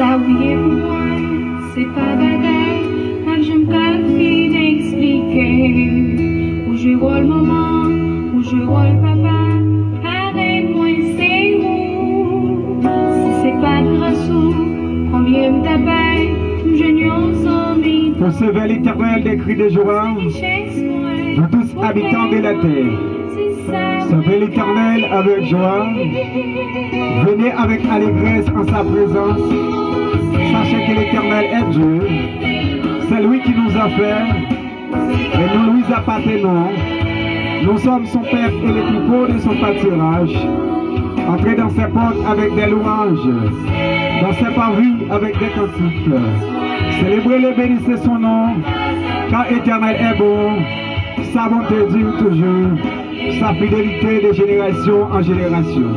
Ça oui et pour moi, c'est pas bagaille, quand je me calme d'expliquer. Où je vois le moment, où je vois le papa, arrête-moi, c'est où? Si c'est pas de grâce, combien me tabaille, tout jeune ensemble. Pour sauver l'Éternel des cris de joie, nous tous habitants de la terre. Sauvez l'Éternel avec joie. Venez avec allégresse en sa présence. Sachez que l'Éternel est Dieu. C'est lui qui nous a fait. Et nous lui appartenons. Nous sommes son peuple et les troupeaux de son pâturage. Entrez dans ses portes avec des louanges. Dans ses parvis avec des cantiques. Célébrez-le, bénissez son nom. Car l'Éternel est bon. Sa bonté dure toujours. Sa fidélité de génération en génération.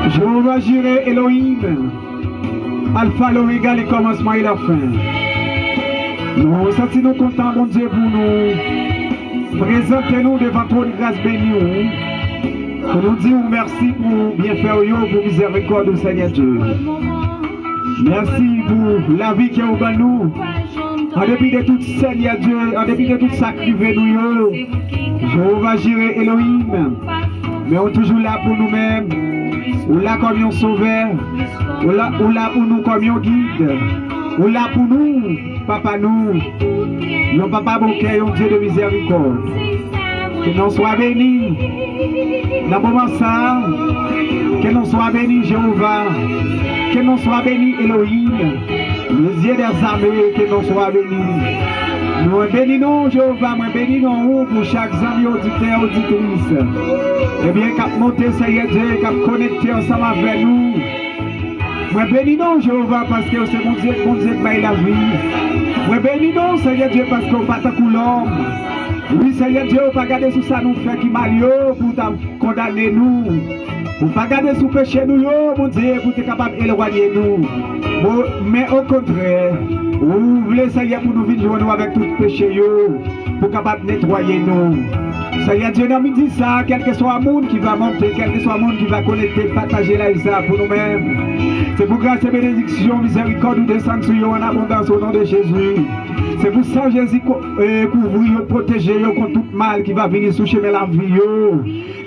Jéhovah Jireh Elohim, Alpha l'Oméga, le commencement et la fin. Nous sentons contents, mon Dieu, pour nous. Présentez-nous devant ton grâce bénie. Pour nous dire merci pour bien faire, pour miséricorde au Seigneur Dieu. Merci pour la vie qui est au bas nous. En dépit de tout Seigneur Dieu, en dépit de tout sacrifice nous, Jéhovah Jireh Elohim, mais on est toujours là pour nous-mêmes, ou là comme un sauveur, ou là pour nous comme un guide, ou là pour nous, papa nous, non papa bon cœur, un Dieu de miséricorde. Que nous soyons bénis dans le moment ça, que nous soyons bénis Jéhovah, que nous soyons bénis Elohim, les yeux des armées, que nous soyons bénis. Nous bénissons Jéhovah, nous bénissons pour chaque ami auditeur, auditrice. Eh bien, qu'à monter Seigneur Dieu, qu'à connecter ensemble avec nous. Nous bénissons Jéhovah parce que c'est mon Dieu qui m'a la vie. Nous bénissons Seigneur Dieu parce qu'on pas tant l'homme. Oui, Seigneur Dieu, pas garder sous ça nous fait qui malio pour condamner nous. Pour pas garder sous péché nous, mon Dieu, pour être capable d'éloigner nous. Mais au contraire, vous voulez, Seigneur, pour nous vivre avec tout péché, pour capable nettoyer nous. Seigneur Dieu, nous dit ça, quel que soit le monde qui va monter, quel que soit le monde qui va connecter, partager là ça pour nous-mêmes. C'est pour grâce et bénédiction, miséricorde, nous descendre sur eux en abondance au nom de Jésus. C'est pour ça Jésus couvrir, protéger contre tout mal qui va venir sous chemin la vie.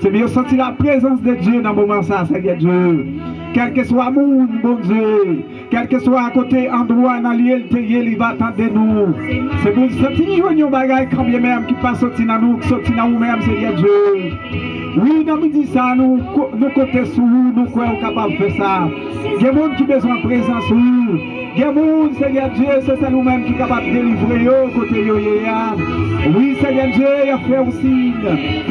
C'est bien sentir la présence de Dieu dans le moment ça, Seigneur Dieu. Quel que soit le monde, bon Dieu, quel que soit à côté, endroit, dans l'île, il va attendre nous. C'est pour sentir nos bagages quand bien même qui passe sortir dans nous, qui sortir dans nous-mêmes, Seigneur Dieu. Oui, nous dit ça, nous côté sous nous, nous sommes capables de faire ça. Il y a des gens qui ont besoin de présence sous nous. Il y a des gens, Seigneur Dieu, c'est nous-mêmes qui sommes capables de délivrer côté yo. Oui, Seigneur Dieu, il a fait aussi.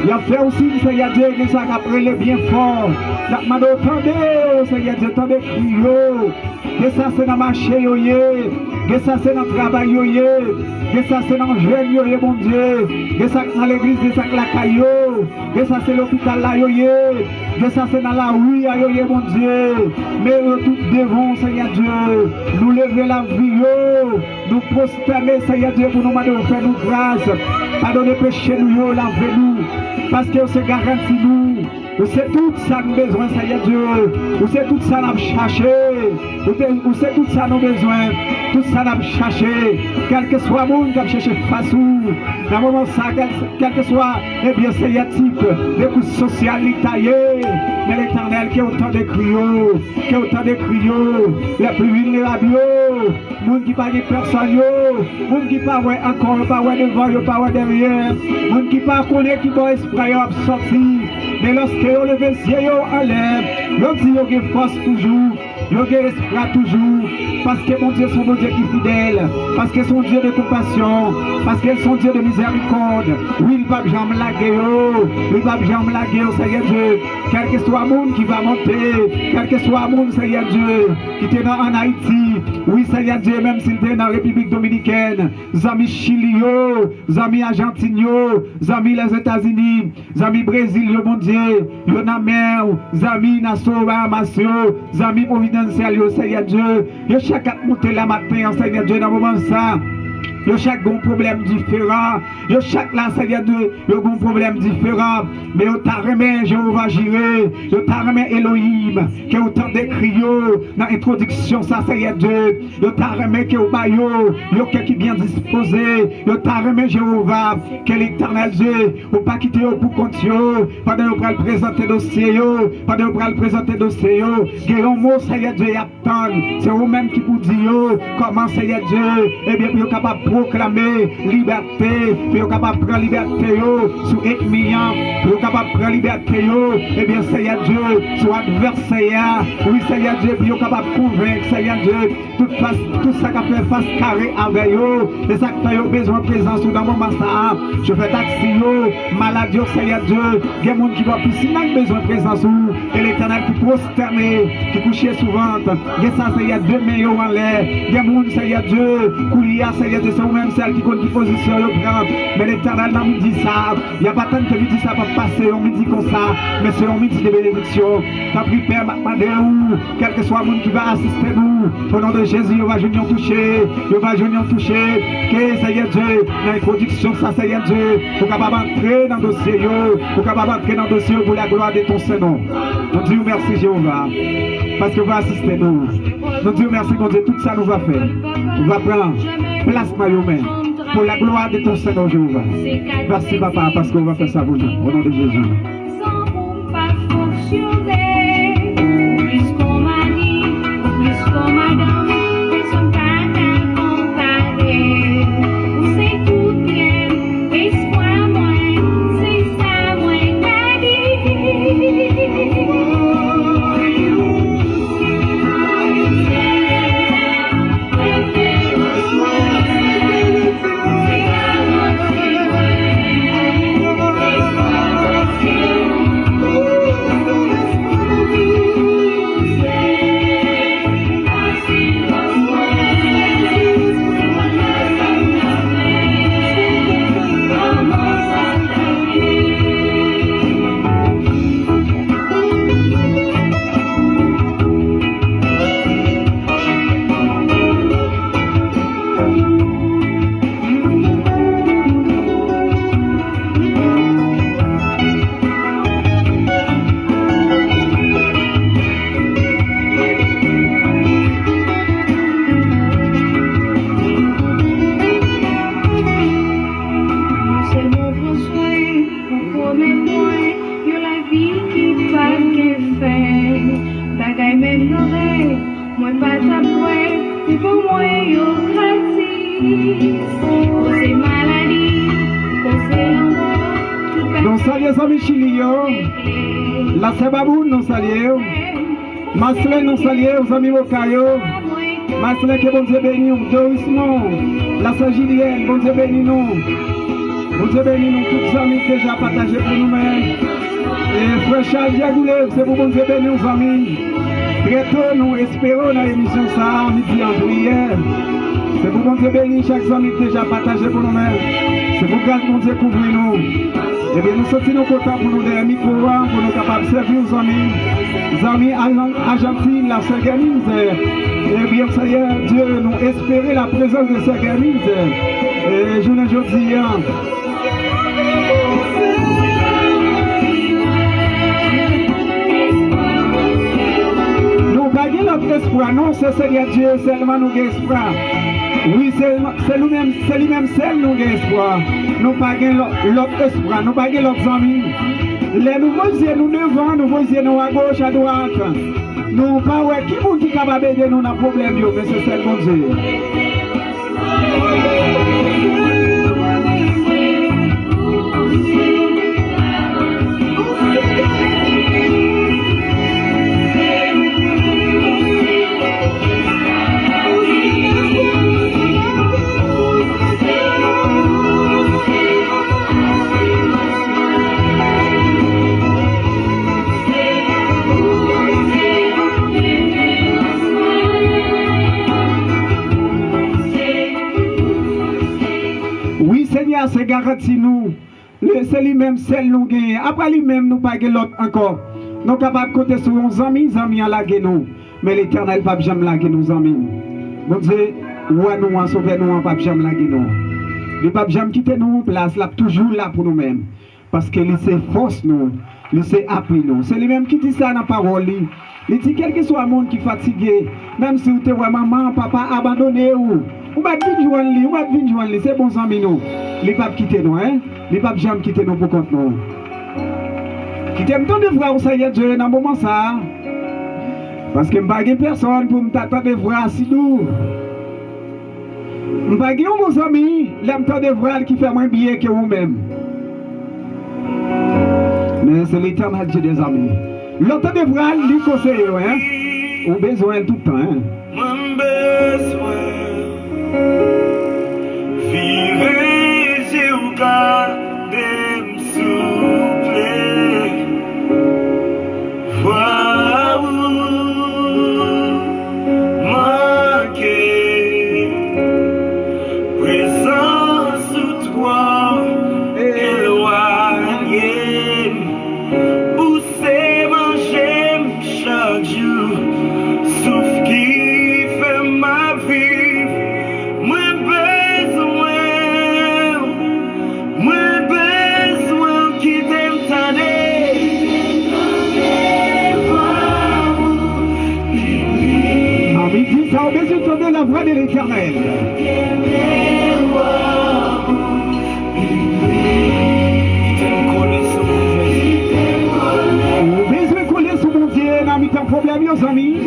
Il a fait aussi, Seigneur Dieu, que ça a pris le bien fort. Nous attendez, Seigneur Dieu, attendez crier. Que ça c'est dans le marché, que ça c'est dans le travail, que ça c'est dans le jeune, mon Dieu, que ça c'est dans l'église, que ça c'est dans la caillou, que ça c'est l'hôpital là, que ça c'est dans la rue, mon Dieu. Mais nous tout devons, Seigneur Dieu, nous lever la vie, nous prosterner, Seigneur Dieu, pour nous faire nous grâce, pardonner péché nous, laver nous, parce que c'est garanti nous. Vous savez tout ça nous besoin, Seigneur Dieu. Vous savez tout ça nous chercher. Vous savez tout ça nous besoin. Tout ça nous chercher. Quel que soit le monde qui a cherché face où. Dans le moment ça, quel que soit, eh bien, Seigneur type, les coups sociaux, taillés. Mais l'Éternel qui est autant de criots, qui est autant de criots, les plus vulnérables, monde qui parle de personne, monde qui parle encore, parle devant, parle derrière, monde qui parle connaît qui doit esprit sorti. Mais lorsque vous levez les yeux en l'air, vous dites que vous avez force toujours, vous avez espoir toujours, parce que mon Dieu, son Dieu qui est fidèle, parce que son Dieu de compassion, parce que son Dieu de miséricorde. Oui, il va jamais laguer, il va jamais laguer, Seigneur Dieu. Quel que soit le monde qui va monter, quel que soit le monde, Seigneur Dieu, qui est en Haïti, oui, Seigneur Dieu, même s'il est dans la République Dominicaine, amis Chili, amis Argentine, amis les États-Unis, amis Brésil, mon Dieu, yon a mer, amis Nassau, Bahamas, amis providentiels, Seigneur Dieu, yo chaque monter la matin, Seigneur Dieu, dans le moment ça. Yo chaque gon problème différent. Yo chaque là, Seigneur Dieu, yo gon problème différent. Mais yo t'a remis Jéhovah Jireh, yo t'a remis Elohim, que autant de crio dans l'introduction, ça, Seigneur Dieu. Yo t'a remis que au bayo, yo qui bien disposé. Yo t'a remis Jéhovah, que l'éternel Dieu, ou pas quitter pour compte yo, pendant que vous présenter dossier yo, pendant que vous présenter dossier yo, que un mot, Seigneur Dieu, attend. C'est vous-même qui vous dit yo, comment, Seigneur Dieu, eh bien, vous êtes capable de proclamer liberté, vous êtes capable de prendre liberté yo, sur ennemi, vous êtes capable de prendre liberté yo, eh bien, Seigneur Dieu, sur adversaire, oui, Seigneur Dieu, vous êtes capable de convaincre, Seigneur Dieu, tout ça qui fait face carré avec yo, et ça qui fait besoin de présence dans mon massa, je fais taxi yo, maladie, Seigneur Dieu, il y a des gens qui voient plus si n'a besoin de présence ou, et l'éternel qui prosterné, qui couchait souvent, il y a ça, Seigneur Dieu, mais yo en l'air, il y a des gens, Seigneur Dieu, coulia, Seigneur Dieu, c'est vous-même celle qui compte qui position yo prend, mais l'éternel n'a pas dit ça, il n'y a pas tant que lui dit ça pour passer, on me dit comme ça, mais c'est un midi de bénédiction, t'as pris Père, où, quel que soit le monde qui va assister nous, au nom de Jésus, il va venir toucher, il va venir toucher, que Seigneur Dieu, dans l'introduction, ça, Seigneur Dieu, pour capable entrer dans le dossier, pour capable entrer dans le dossier pour la gloire de ton Seigneur. Nous disons merci Jéhovah, parce que vous assistez nous. Nous disons merci mon Dieu, tout ça nous va faire. On va prendre place maillot-main pour la gloire de ton Seigneur Jéhovah. Merci papa, parce qu'on va faire ça pour nous, au nom de Jésus. Nous saluons les amis chiliens, la Sebabou nous saluons, Maslé nous saluons, les amis Mokayo, Maslé que bon Dieu béni, Dorismon, la Saint-Julien, bon Dieu béni nous, bon Dieu béni nous, tous les amis déjà partagés pour nous-mêmes, et frère Charles Diagoulev, c'est pour bon Dieu béni nos amis, très tôt nous espérons dans l'émission ça, midi en prière, c'est pour bon Dieu béni chaque ami déjà partagé pour nous-mêmes, c'est pour grâce bon Dieu couvrir nous. Eh bien, nous sommes contents pour nous des micros, pour nous capables de servir aux amis argentines, la s'organise. Eh bien, Seigneur Dieu, nous espérer la présence de s'organise. Et je ne dis rien. Nous gagnons notre espoir, non, c'est Seigneur Dieu, seulement nous gagnons espoir. Oui, c'est lui-même, seul nous gagnons espoir. Nous ne gagnons l'autre espoir, nous ne gagnons l'autre amis. Les nouveaux yeux, nous devant, nous voyons nous à gauche, à droite. Nous ne pas ouais, qui est capable d'aider nous dans le problème, mais c'est seulement Dieu. C'est garanti nous. C'est lui-même, celle nous gagne. Après lui-même, nous pas l'autre encore. Nous sommes capables de compter sur nos amis à laguer nous. Mais l'éternel, pas jamais laguer nos amis. Bon Dieu, ouais, nous, sauver nous, pas jamais laguer nous. Il pas jamais quitter nous en place, là toujours là pour nous-mêmes. Parce que il c'est force nous, il c'est appui nous. C'est lui-même qui dit ça dans la parole. Il dit quel que soit le monde qui est fatigué, même si vous te voyez maman, papa abandonné ou va venir joindre lui, ou va venir joindre lui, c'est bon ami nous. Il pas quitter nous, hein? Il pas jamais quitter nous pour compte nous. Qui t'aime tant de voir où ça y est Dieu dans le moment ça. Parce que je n'ai pas personne pour me t'attendre de voir assis nous. Je n'ai pas mon ami, l'aime tant de voir qui fait moins bien que vous-même. Mais c'est l'éternel Dieu des amis. L'autre de voir, lui conseille, hein? Ou besoin tout le temps, hein? Mon besoin, vivre, j'ai gardé, me souffler. Voir où manquer, présence sous toi, éloigné, pousser, manger chaque jour, sauf qui fait ma vie. Moins besoin qui t'aime Ça a besoin de la voix de l'Éternel. Vous besoin de coller sur mon Dieu, n'a mis un problème, mes amis.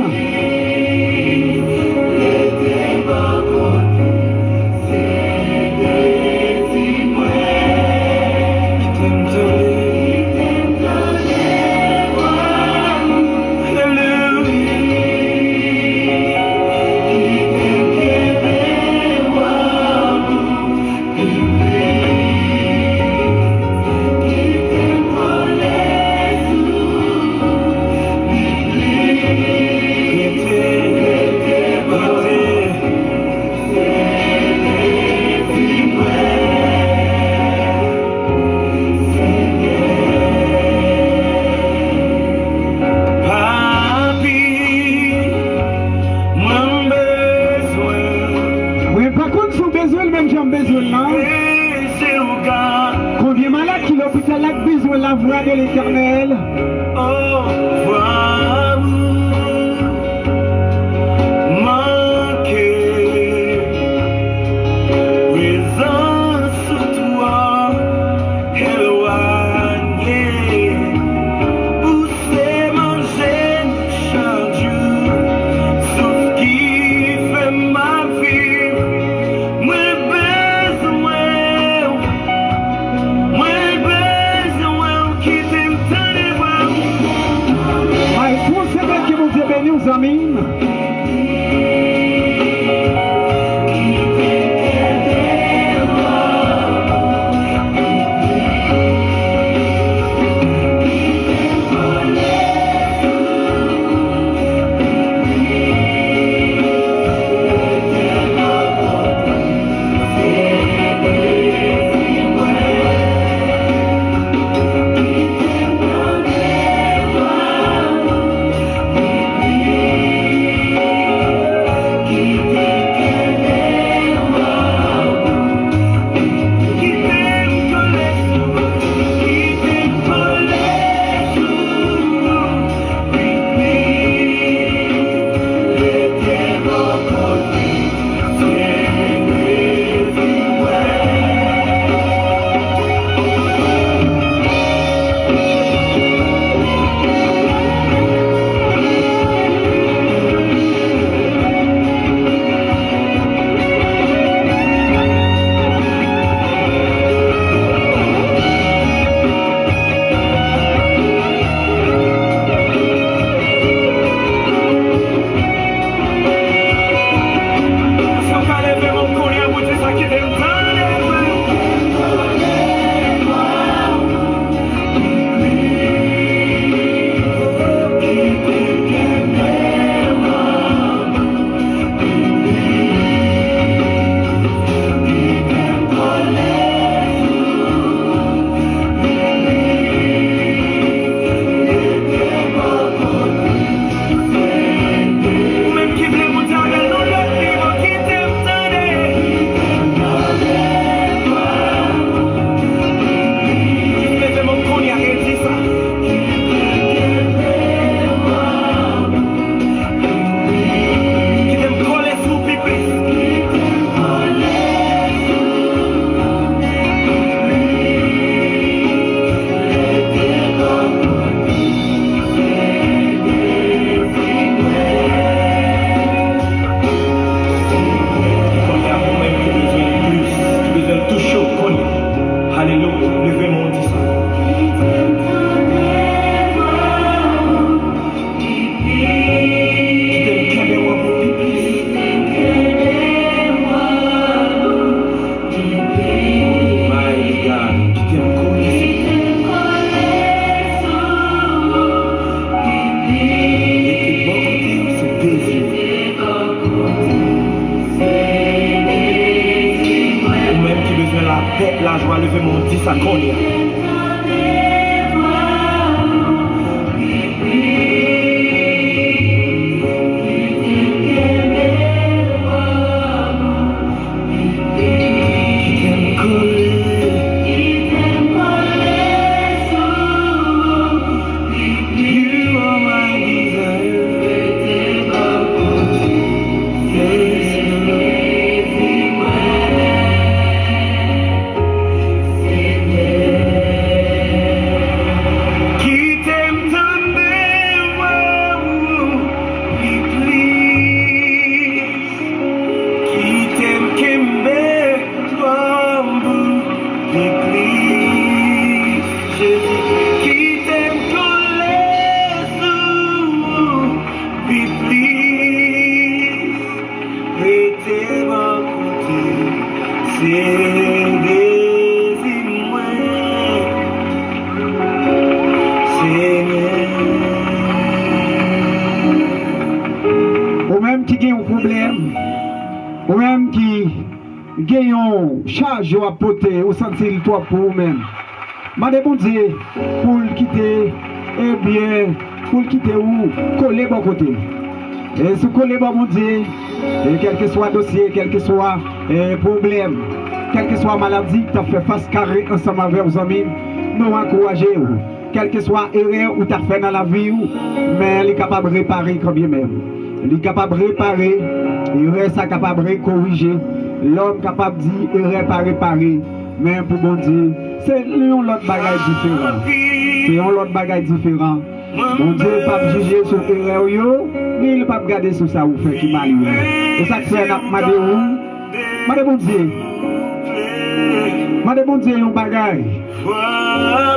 Combien malade qui l'hôpital a besoin de la voix de l'Éternel. Oh, vois manquer, présence sous toi, éloigné, pousser, manger chaque jour, sauf qui fait ma vie. Moins besoin qui t'aime tant de voir. Mais pour ce que vous avez béni aux amis. gagnons charge à porter ou sentir le toi pour vous-même. Madame bon Dieu, pour le quitter, eh bien, pour le quitter ou coller bon côté. Et si coller bon Dieu, et quel que soit dossier, quel que soit problème, quelle que soit maladie, tu as fait face carré ensemble avec vos amis, nous encourageons. Quelle que soit erreur ou tu as fait dans la vie, mais il est capable de réparer quand bien même. Il est capable de réparer, il est capable de corriger. L'homme capable de dire, erreur pas réparer. Mais pour bon Dieu, c'est un autre bagage différent. C'est un autre bagage différent. Bon Dieu ne pas juger sur l'erreur, mais il ne pas regarder sur ça ou fait qui mal. Et ça fait madame bon Dieu. Madame bon Dieu, un bagage.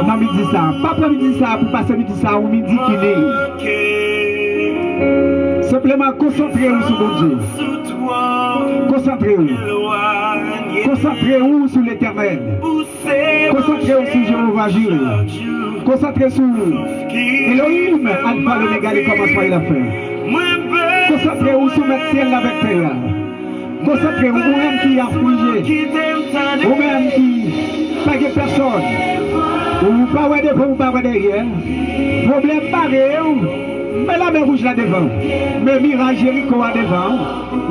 Non, midi ça. Pas pour midi ça, pour passer midi ça ou midi qui est. Simplement concentrez-vous sur bon Dieu. Concentrez-vous. Concentrez-vous sur l'Éternel. Concentrez-vous sur Jéhovah Jireh. Concentrez-vous sur Elohim, Alpha, l'Oméga, le commencement et la fin. Concentrez-vous sur le ciel avec terre. Concentrez-vous, vous-même qui affligé, vous-même qui pas de personne, vous pas de devant, vous pas de derrière. Problème pareil, mais la mer rouge là devant, mais mirage Jéricho là devant.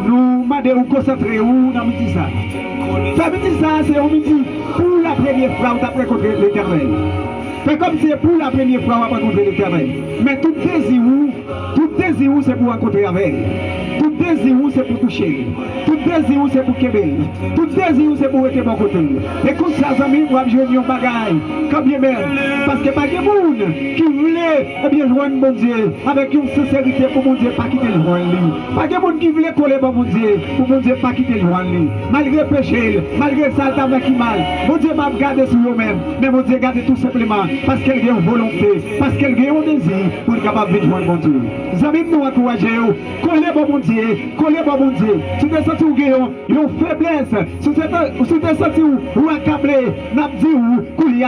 Nous m'avons concentré où dans midi ça. Ça me dit ça, c'est on me dit pour la première fois vous avez rencontré l'Éternel. C'est comme si pour la première fois vous avez rencontré l'Éternel. Mais tout désir c'est pour rencontrer avec. Tout désir c'est pour toucher. Tout désir c'est pour québer. Tout désir c'est pour être bon côté. Écoute ça, amis, vous avez joué un bagaille. Comme bien même. Parce que pas de monde qui voulait bien joindre mon Dieu avec une sincérité pour mon Dieu pas quitter le joindre. Pas de monde qui voulait coller mon Dieu pour mon Dieu pas quitter le joindre. Malgré péché, malgré ça, avec qui mal. Mon Dieu m'a gardé sur eux-mêmes. Mais mon Dieu garde tout simplement parce qu'elle a une volonté, parce qu'elle a un désir pour être capable de joindre mon Dieu. Les amis, nous encourageons. Collez mon Dieu. Collez mon Dieu. Si vous avez senti une faiblesse, si vous avez senti ou accablé, n'a dit ou,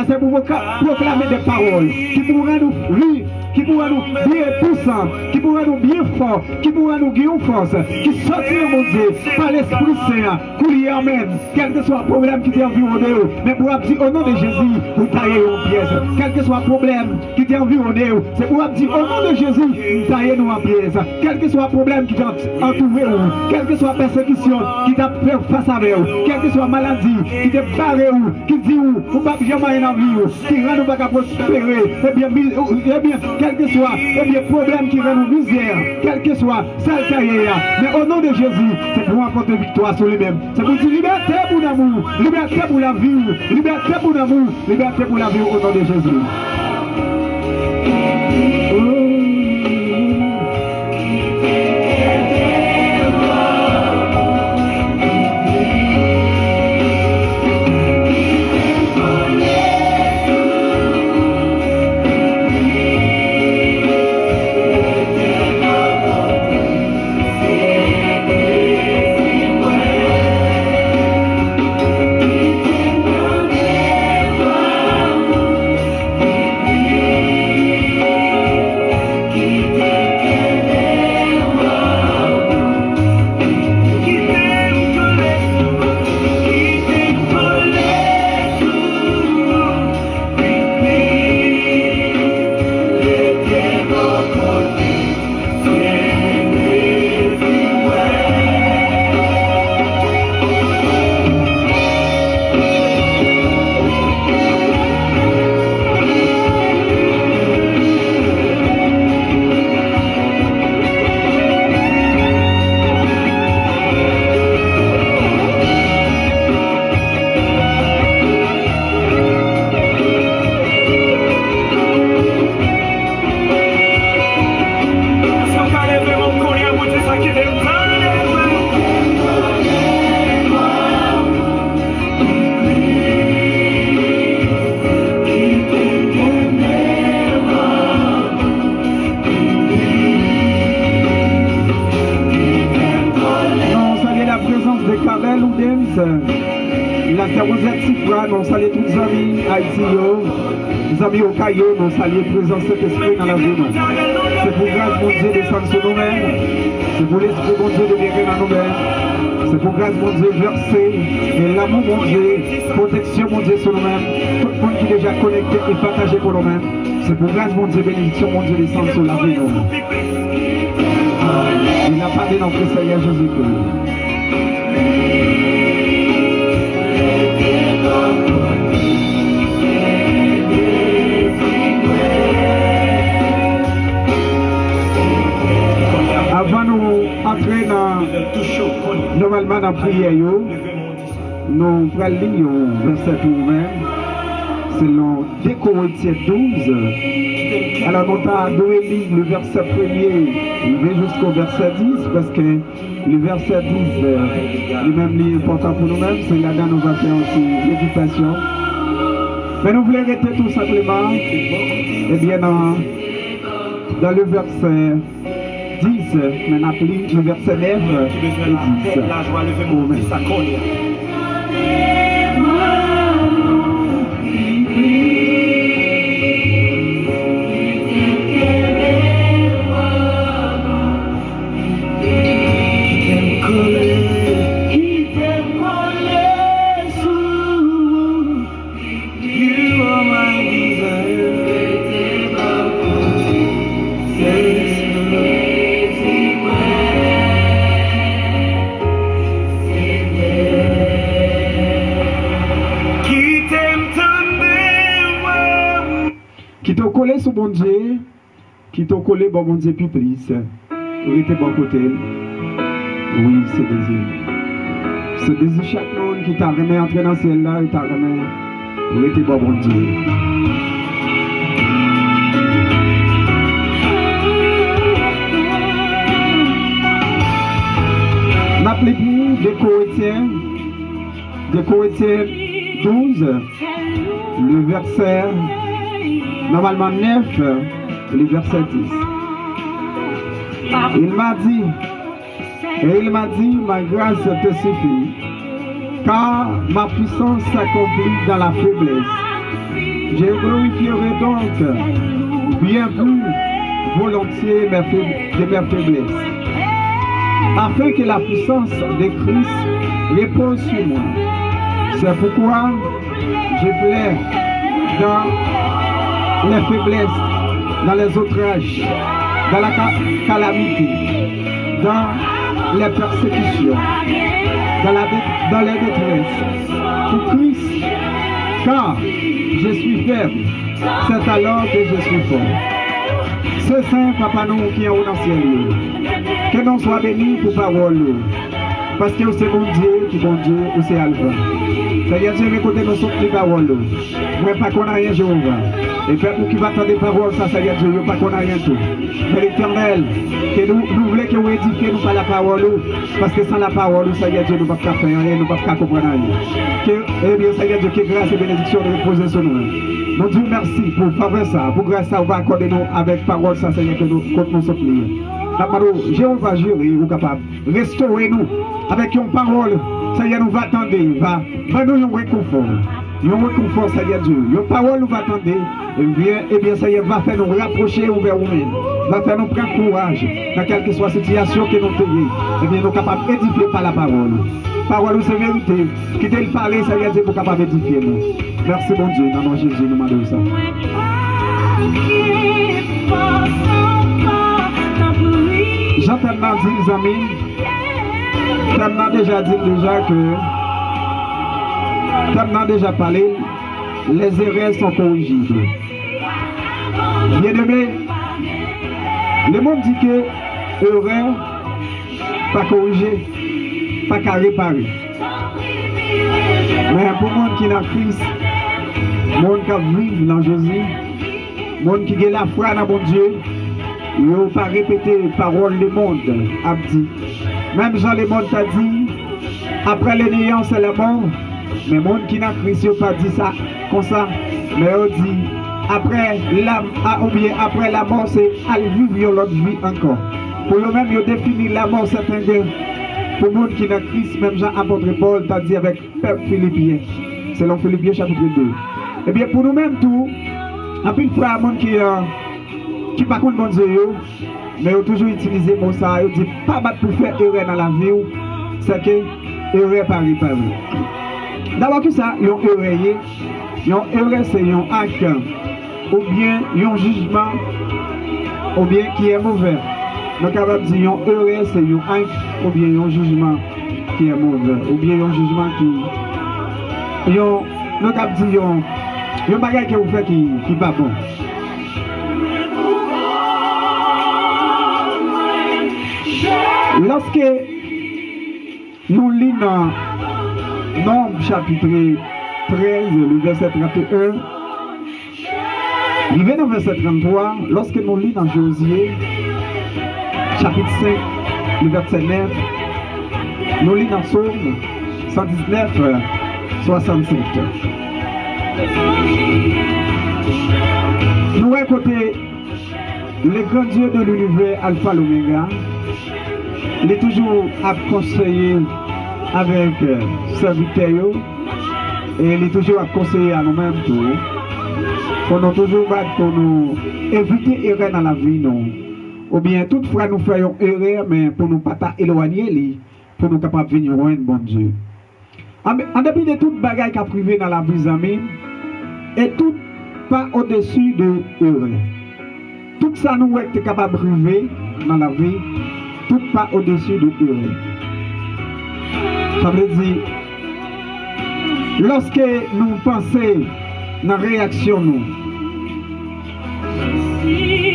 c'est pour proclamer des paroles qui pourraient nous rire, qui pourraient nous bien puissants, qui pourraient nous bien forts, qui pourraient nous guider en force, qui sortiront mon Dieu par l'Esprit Saint, courir même, quel que soit le problème qui t'est environné, mais pour dire au nom de Jésus, vous taillez en pièces. Quel que soit le problème qui t'est environné, c'est pour dire au nom de Jésus, vous taillez nous en pièces. Quel que soit le problème qui t'a entouré, quelle que soit la persécution qui t'a fait face à vous, quelle que soit la maladie qui t'a barré, qui dit ou pas jamais en vie, qui rend nous pas prospérer, et bien, quel que soit le problème qui rend nous misère, quel que soit celle carrière, mais au nom de Jésus, c'est pour apporter victoire sur lui-même. C'est pour dire liberté pour l'amour, liberté pour la vie, liberté pour l'amour, liberté pour la vie au nom de Jésus. amis au caillou, nous saluons la présence de cet esprit dans la vie. C'est pour grâce, mon Dieu, descendre sur nous-mêmes. C'est pour l'esprit, mon Dieu, de venir dans nous-mêmes. C'est pour grâce, mon Dieu, verser. Et l'amour, mon Dieu, protection, mon Dieu, sur nous-mêmes. Tout le monde qui est déjà connecté et partagé pour nous-mêmes. C'est pour grâce, mon Dieu, bénédiction, mon Dieu, descendre sur la vie. Il n'a pas de notre Seigneur Jésus-Christ. Avant nous entrer normalement dans la prière, nous allons lire le verset nous-mêmes, selon 2 Corinthiens 12. Alors nous allons lire le verset 1er jusqu'au verset 10, parce que le verset 10 est même important pour nous-mêmes, c'est là-dedans nous allons faire aussi l'éducation. Mais nous voulons arrêter tout simplement, et bien dans le verset 10, mais appelé le verset 9 et 10. Qui t'a collé sur mon Dieu, qui t'a collé bon mon Dieu plus plus, il était bon côté. Oui, c'est désir. C'est désir chaque monde qui t'a remis entrer dans le ciel là, il t'a remis, il était bon mon Dieu. M'appelez pour 2 Corinthiens 12, le verset normalement 9, le verset 10. Il m'a dit, ma grâce te suffit, car ma puissance s'accomplit dans la faiblesse. Je glorifierai donc bien plus volontiers de mes faiblesses, afin que la puissance de Christ repose sur moi. C'est pourquoi je plaide dans les faiblesses, dans les outrages, dans la calamité, dans les persécutions, dans les détresses, pour Christ, car je suis faible, c'est alors que je suis fort. Ce Saint Papa nous qui est au ciel, que nous soyons bénis pour parole, parce que c'est mon Dieu qui est bon Dieu, ou c'est Alpha. Seigneur Dieu, écoutez nos sortes de paroles. Moi, pas qu'on a rien, Jéhovah. Et peuple qui va attendre des paroles, ça, Seigneur Dieu, pas qu'on a rien tout. Mais l'Éternel, que nous voulons que vous édifiez nous par la parole, parce que sans la parole, Seigneur Dieu, nous ne pouvons pas faire rien, nous ne pouvons pas comprendre rien. Eh bien, Seigneur Dieu, que grâce et bénédiction de reposer sur nous. Nous disons merci pour faveur ça, pour grâce ça, on va accorder nous avec parole, ça, Seigneur, que nous comptons soutenir. Jéhovah, jurer, vous capable. Restaurez-nous avec une parole. Seigneur, nous va attendre. Va nous un réconfort. Un réconfort, Seigneur Dieu. Une parole nous va attendre. Et bien, Seigneur, va faire nous rapprocher vers nous-mêmes. Va faire nous prendre courage dans quelle que soit la situation que nous tenons. Et bien, nous sommes capables d'édifier par la parole. Parole, c'est vérité. Quittez le parler, Seigneur Dieu, pour capable d'édifier nous. Merci, mon Dieu. Dans le nom de Jésus, nous demandons ça. J'entends dire, les amis, j'entends déjà dit que, j'entends déjà parlé, les erreurs sont corrigibles. Bien aimé, le monde dit que erreur, pas corriger, pas qu'à réparer. Mais pour le monde qui est dans Christ, le monde qui vit dans Jésus, le monde qui a la foi dans mon Dieu, il ne faut pas répéter les paroles du monde, a dit. Même Jean le monde t'a dit, après le néant c'est la mort. Mais le monde qui n'a Christ n'a pas dit ça comme ça. Mais il dit, après la mort, c'est à vivre l'autre vie encore. Pour eux-mêmes, ils définissent la mort, c'est un Dieu. Pour le monde qui n'a Christ, même Jean apôtre Paul t'a dit avec peuple Philippiens, selon Philippiens chapitre 2. Eh bien, pour nous-mêmes, tout, En plus, il y a des gens qui pas contre bon Dieu, mais ils ont toujours utilisé mon ça. Ils disent pas battre pour faire erreur dans la vie, c'est que erreur par réparer. D'abord que ça, ils ont erreur. Erreur, c'est un acte, ou bien un jugement, ou bien qui est mauvais. Donc, on va dire erreur, c'est un acte, ou bien un jugement qui est mauvais, ou bien un jugement qui. Donc, on va dire un bagage que vous faites qui n'est pas bon. Lorsque nous lisons dans Nombre chapitre 13, le verset 31, arrivé dans le verset 33, lorsque nous lisons dans Josué, chapitre 5, le verset 9, nous lisons dans Psaume 119, 67. Nous voyons côté le grand Dieu de l'univers, Alpha l'Oméga, il est toujours à conseiller avec serviteurs et il est toujours à conseiller à nous-mêmes pour nous toujours pour nous éviter erreur dans la vie, non. Ou bien toutefois nous faisons erreur, mais pour nous pas éloigner, pour nous capables de venir loin, bon Dieu. En dépit de toute bagaille qui a privé dans la vie, amis, et tout pas au-dessus de erreur. Tout ça nous est capable de priver dans la vie, tout pas au-dessus de erreur. Ça veut dire, lorsque nous pensons dans la réaction, nous,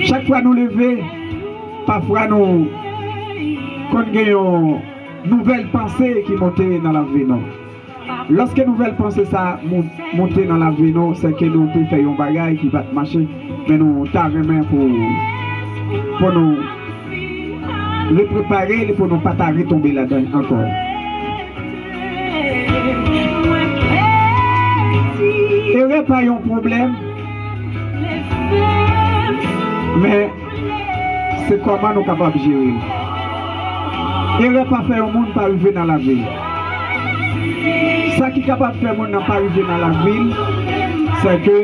chaque fois nous lever, parfois nous avons une nouvelle pensée qui monte dans la vie. Non. Lorsque nous nouvelle pensée ça monte dans la vie, c'est que nous faisons un bagage qui va marcher, mais nous avons pour nous le préparer, pour ne pas tomber là-dedans encore. Erreur pas un problème, mais c'est comment nous sommes capables de gérer. Erreur pas faire un monde pas arriver dans la ville. Ça qui est capable de faire un monde pas arriver dans la ville, c'est que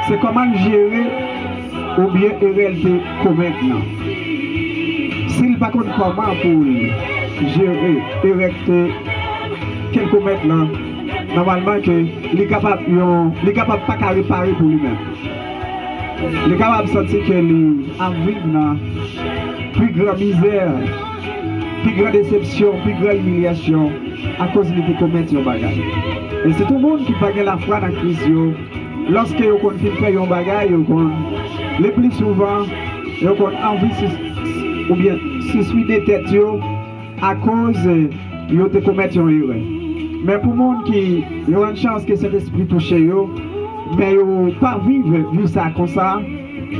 c'est comment gérer ou bien erreur de commettre. S'il n'a pas comment pour gérer erreur qu'elle commettre là, normalement que il est capable pas qu'à réparer pour lui-même. Il est capable de sentir qu'il a vécu dans plus grande misère, plus grande déception, plus grande humiliation à cause de commettre un bagage. Et c'est tout le monde qui pague la foi dans Christ. Lorsque vous continuez de faire un bagage, le plus souvent, vous avez envie ou bien se suivre des têtes à cause de commettre une erreur. Mais pour les gens qui ont une chance que cet esprit touche, mais ils n'ont pas vivre ça comme ça,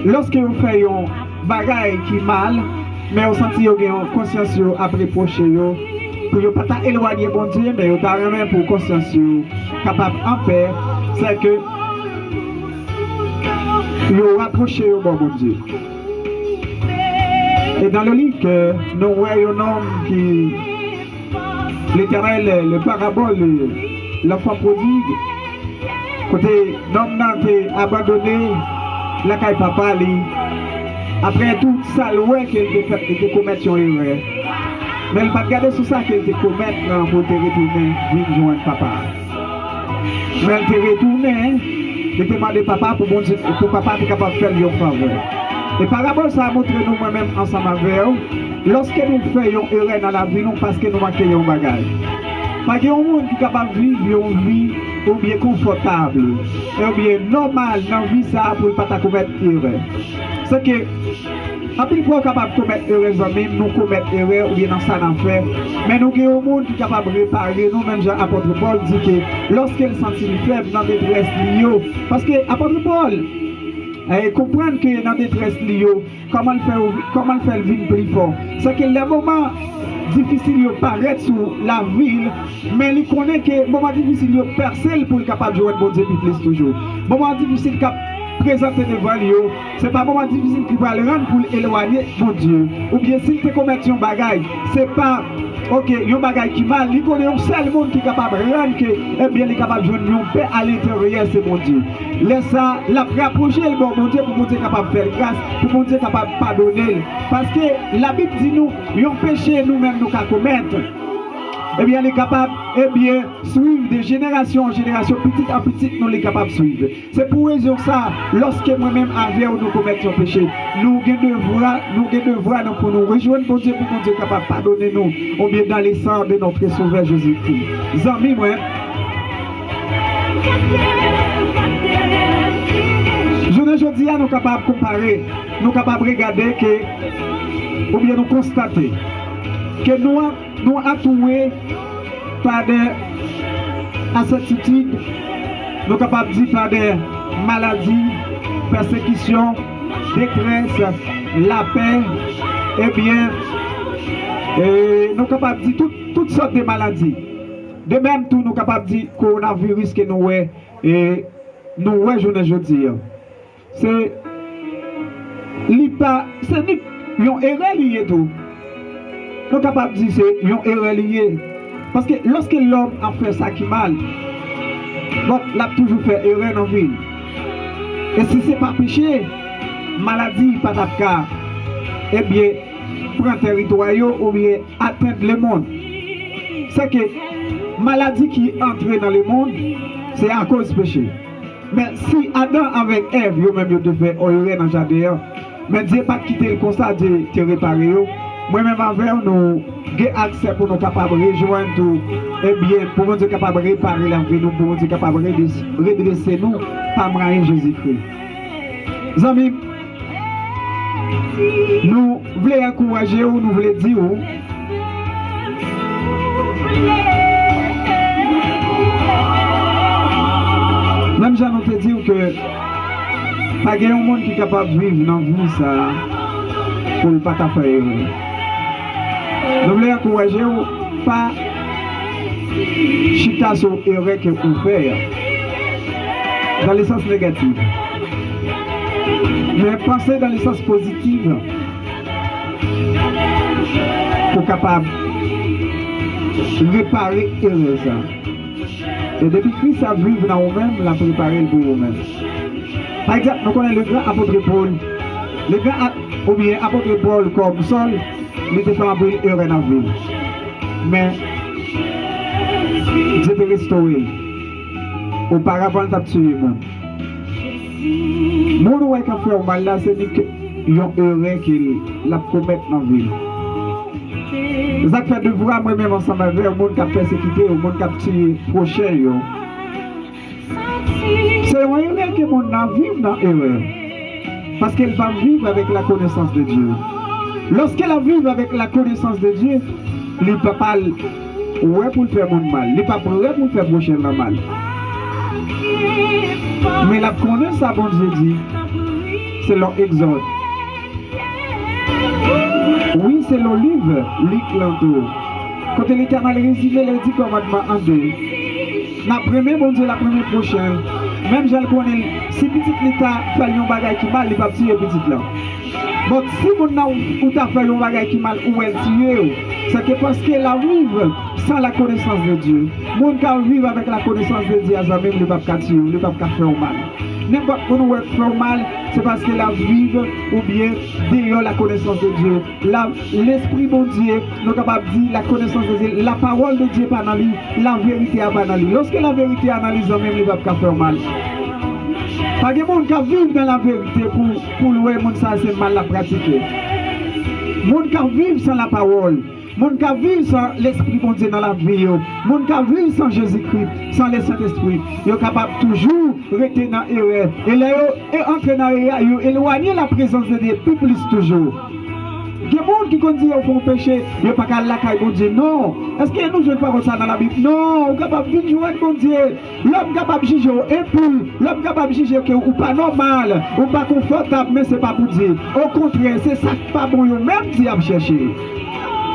lorsque vous faites un bagage qui est mal, mais vous sentez que vous avez une conscience à reprocher, pour ne pas éloigner bon Dieu, mais vous avez même pour conscience capable en paix, c'est que vous rapprochez au bon Dieu. Et dans le livre que nous voyons un homme qui, l'Éternel, le parabole, l'enfant prodigue, côté l'homme n'a été abandonné, la caille papa, après tout ça, qu'il était commettre son erreur. Mais il n'a pas regardé sur ça qu'il était commettre pour te retourner, vivre joindre papa. Mais il était retourné, il était demandé papa pour papa être capable de faire une faveur. Et parabole, ça a montré nous moi-même ensemble avec vous, lorsque nous faisons erreur dans la vie, non parce que nous manquons un bagage. Parce qu'il y a un monde qui est capable de vivre une vie ou bien confortable, ou bien normal dans la vie ça pour ne pas commettre erreur. C'est que, après nous sommes capables de commettre erreur, nous commettons erreur ou bien dans ça d'enfer, mais nous avons un monde qui est capable de réparer, nous-mêmes, Jean-Apôtre Paul dit que lorsqu'il sentit faible dans des détresse liées, parce que Apôtre Paul, et comprendre que dans des détresse liées, comment le faire vivre plus fort. C'est que les moments difficiles paraissent sur la ville, mais il connaît que les moments difficiles percent pour être capable de jouer bon Dieu plus toujours. Les moments difficiles présenter devant lui, ce n'est pas un moment difficile qui va le rendre pour éloigner mon Dieu. Ou bien s'il te commet un bagage, ce n'est pas ok, yon bagay qui mal, il connaît un seul monde qui est capable de rendre que, eh bien, il est capable de jouer une paix à l'intérieur, c'est mon Dieu. Laisse ça, la rapprocher le bon Dieu pour mon Dieu capable de faire grâce, pour mon Dieu capable de pardonner. Parce que la Bible dit nous, yon péché nous-mêmes nous qu'à commettre. Eh bien, il est capable, eh bien, suivre de génération en génération, petit à petit, nous les capables de suivre. C'est pour raison ça, lorsque moi-même avec nous commettons un péché, nous avons devoir pour nous rejoindre pour Dieu, pour que Dieu capable de pardonner nous, ou bien dans les sangs de notre Sauveur Jésus-Christ. Amis, moi, je ne dis pas nous capables de comparer, nous capables de regarder que, ou bien nous constater que nous attoués par des incertitudes, nous sommes capables de dire par des maladies, persécutions, détresse, la paix, eh bien, nous sommes capables de dire toutes sortes de maladies. De même, tout nous sommes capables de dire coronavirus que nous avons, et nous avons, je veux dire, c'est une erreur liée tout. Nous sommes capables de dire c'est une erreur liée. Parce que lorsque l'homme a fait ça qui mal, donc il a toujours fait erreur dans la vie. Et si ce n'est pas péché, maladie, pas d'affaire, eh bien, prendre territoire ou bien atteindre le monde. C'est que maladie qui entre dans le monde, c'est à cause du péché. Mais si Adam avec Ève, eux-mêmes, ils devaient erreur dans le jardin, mais Dieu n'a pas quitté le constat de te réparer. Moi-même avec nous, j'ai accès pour nous capables de rejoindre tout, et bien, pour nous être capables de réparer la vie, pour nous être capables de redresser nous, par moyen Jésus-Christ. Amis, nous voulons encourager ou nous voulons dire même j'ai noté dire que pas de monde qui est capable de vivre dans la vie ça pour ne pas faire erreur. Nous voulons encourager pas chita sur erreur que vous faites dans le sens négatif, mais penser dans le sens positif pour capable de réparer l'erreur. Et depuis que Christ a vécu dans vous-même, il a préparé pour vous-même. Par exemple, nous connaissons le grand apôtre Paul. Le grand ou bien apôtre Paul comme Saul, il était fait un peu erreur dans la vie. Mais Dieu t'a restauré. Auparavant, il t'a tué le monde. Mon ouïe qui a fait mal là, c'est une erreur qu'il a commis dans la vie. Ça fait devoir moi-même ensemble avec le monde qui a persécuté, le monde qui a tué prochain. C'est une erreur que le monde a vécu dans l'erreur. Parce qu'elle va vivre avec la connaissance de Dieu. Lorsqu'elle a vécu avec la connaissance de Dieu, il ne peut pas ouais pour faire mon mal, il ne peut pas prêt pour faire prochain le mal. Mais la connaissance, bon Dieu dit, c'est leur exode. Oui, c'est le livre, l'Éclanto. Quand l'Éternel résumé les 10 commandements en deux, la première, bon Dieu, la première prochaine, même je le connais, si petit l'État fait un bagage qui mal, il va tirer petit là. Donc si mon a ou t'as fait un bagage qui mal, ou elle tire, c'est que parce qu'elle a vivre sans la connaissance de Dieu. Mon qui vivre avec la connaissance de Dieu, ça même ne va pas tirer, ne va pas faire mal. N'importe quoi nous faire mal, c'est parce qu'elle a vivre ou bien derrière la connaissance de Dieu. L'esprit de Dieu, nous sommes capables de dire la connaissance de Dieu, la parole de Dieu pas dans lui, la vérité pas dans lui. Lorsque la vérité analyse, même il ne va pas faire mal. Pas de monde qui vivent dans la vérité pour le monde ça c'est mal à pratiquer. Monde qui vivent sans la parole. Monde qui vivent sans l'Esprit de Dieu dans la vie, monde qui vivent sans Jésus-Christ, sans le Saint-Esprit, ils sont capables toujours de rester dans l'erreur. Et là, ils entrent dans l'erreur, ils éloignent la présence de Dieu, plus toujours. Il y a des gens qui disent qu'ils font péché, ils ne sont pas capables de Dieu. Non. Est-ce que nous ne jouons pas ça dans la Bible? Non. On est capable de jouer avec mon Dieu. L'homme est capable de juger impur. L'homme est capable de juger que ou pas normal, ou pas confortable, mais ce n'est pas pour Dieu. Au contraire, c'est ça qui n'est pas bon, même Dieu a cherché.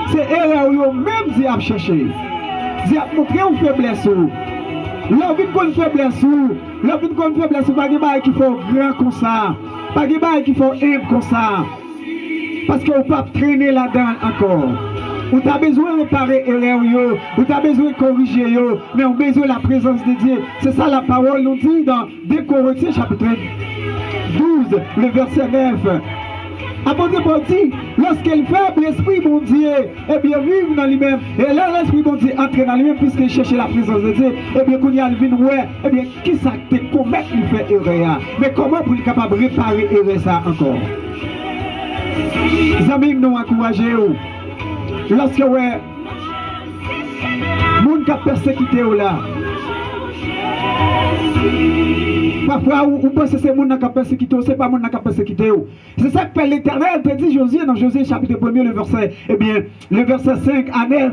C'est erreur où même Dieu a cherché. Dieu a montré une faiblesse. L'homme vient une faiblesse. L'homme vient une faiblesse. Pas de bail qui faut grand comme ça. Pas de bail qui faut humble comme ça. Parce qu'on ne peut pas traîner là-dedans encore. Ou tu as besoin de réparer l'erreur, ou tu as besoin de corriger, mais on a besoin de la présence de Dieu. C'est ça la parole nous dit dans 2 Corinthiens chapitre 12, le verset 9. Apôtre Paul dit, lorsqu'il fait l'esprit bon Dieu, eh bien vivre dans lui-même. Et là, l'esprit bon Dieu entre dans lui-même puisqu'il cherche la présence de Dieu. Eh bien, quand il y a le vin, ouais, eh bien, qui ça te commet il fait erreur? Mais comment pour être capable de réparer erreur ça encore? Les amis nous encouragent. Lorsque ouais, monde qui a persécuté là. Parfois, vous pensez que c'est monde qui a persécuté, c'est pas monde qui a persécuté. C'est ça que l'Éternel te dit Josué dans Josué chapitre 1er, le verset, eh bien, le verset 5 à 9.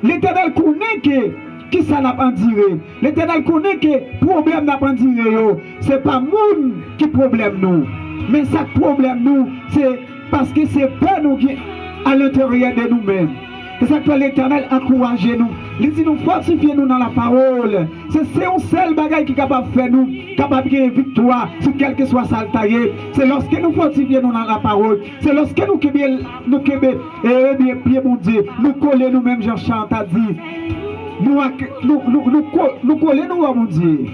L'Éternel connaît que qui ça n'a pas dit. L'Éternel connaît que problème n'a pas dit. C'est pas monde qui problème nous. Mais ça problème nous, c'est parce que c'est pas nous qui à l'intérieur de nous-mêmes. C'est ça que l'Éternel encourage nous. Il dit nous fortifier nous dans la parole. C'est un seul bagage qui est capable de faire nous, capable de gagner victoire sur quel que soit ça taillé. C'est lorsque nous fortifions nous dans la parole. C'est lorsque nous nous pieds mon Dieu, nous coller nous-mêmes, Jean-Charles a dit. Nous coller nous à mon Dieu.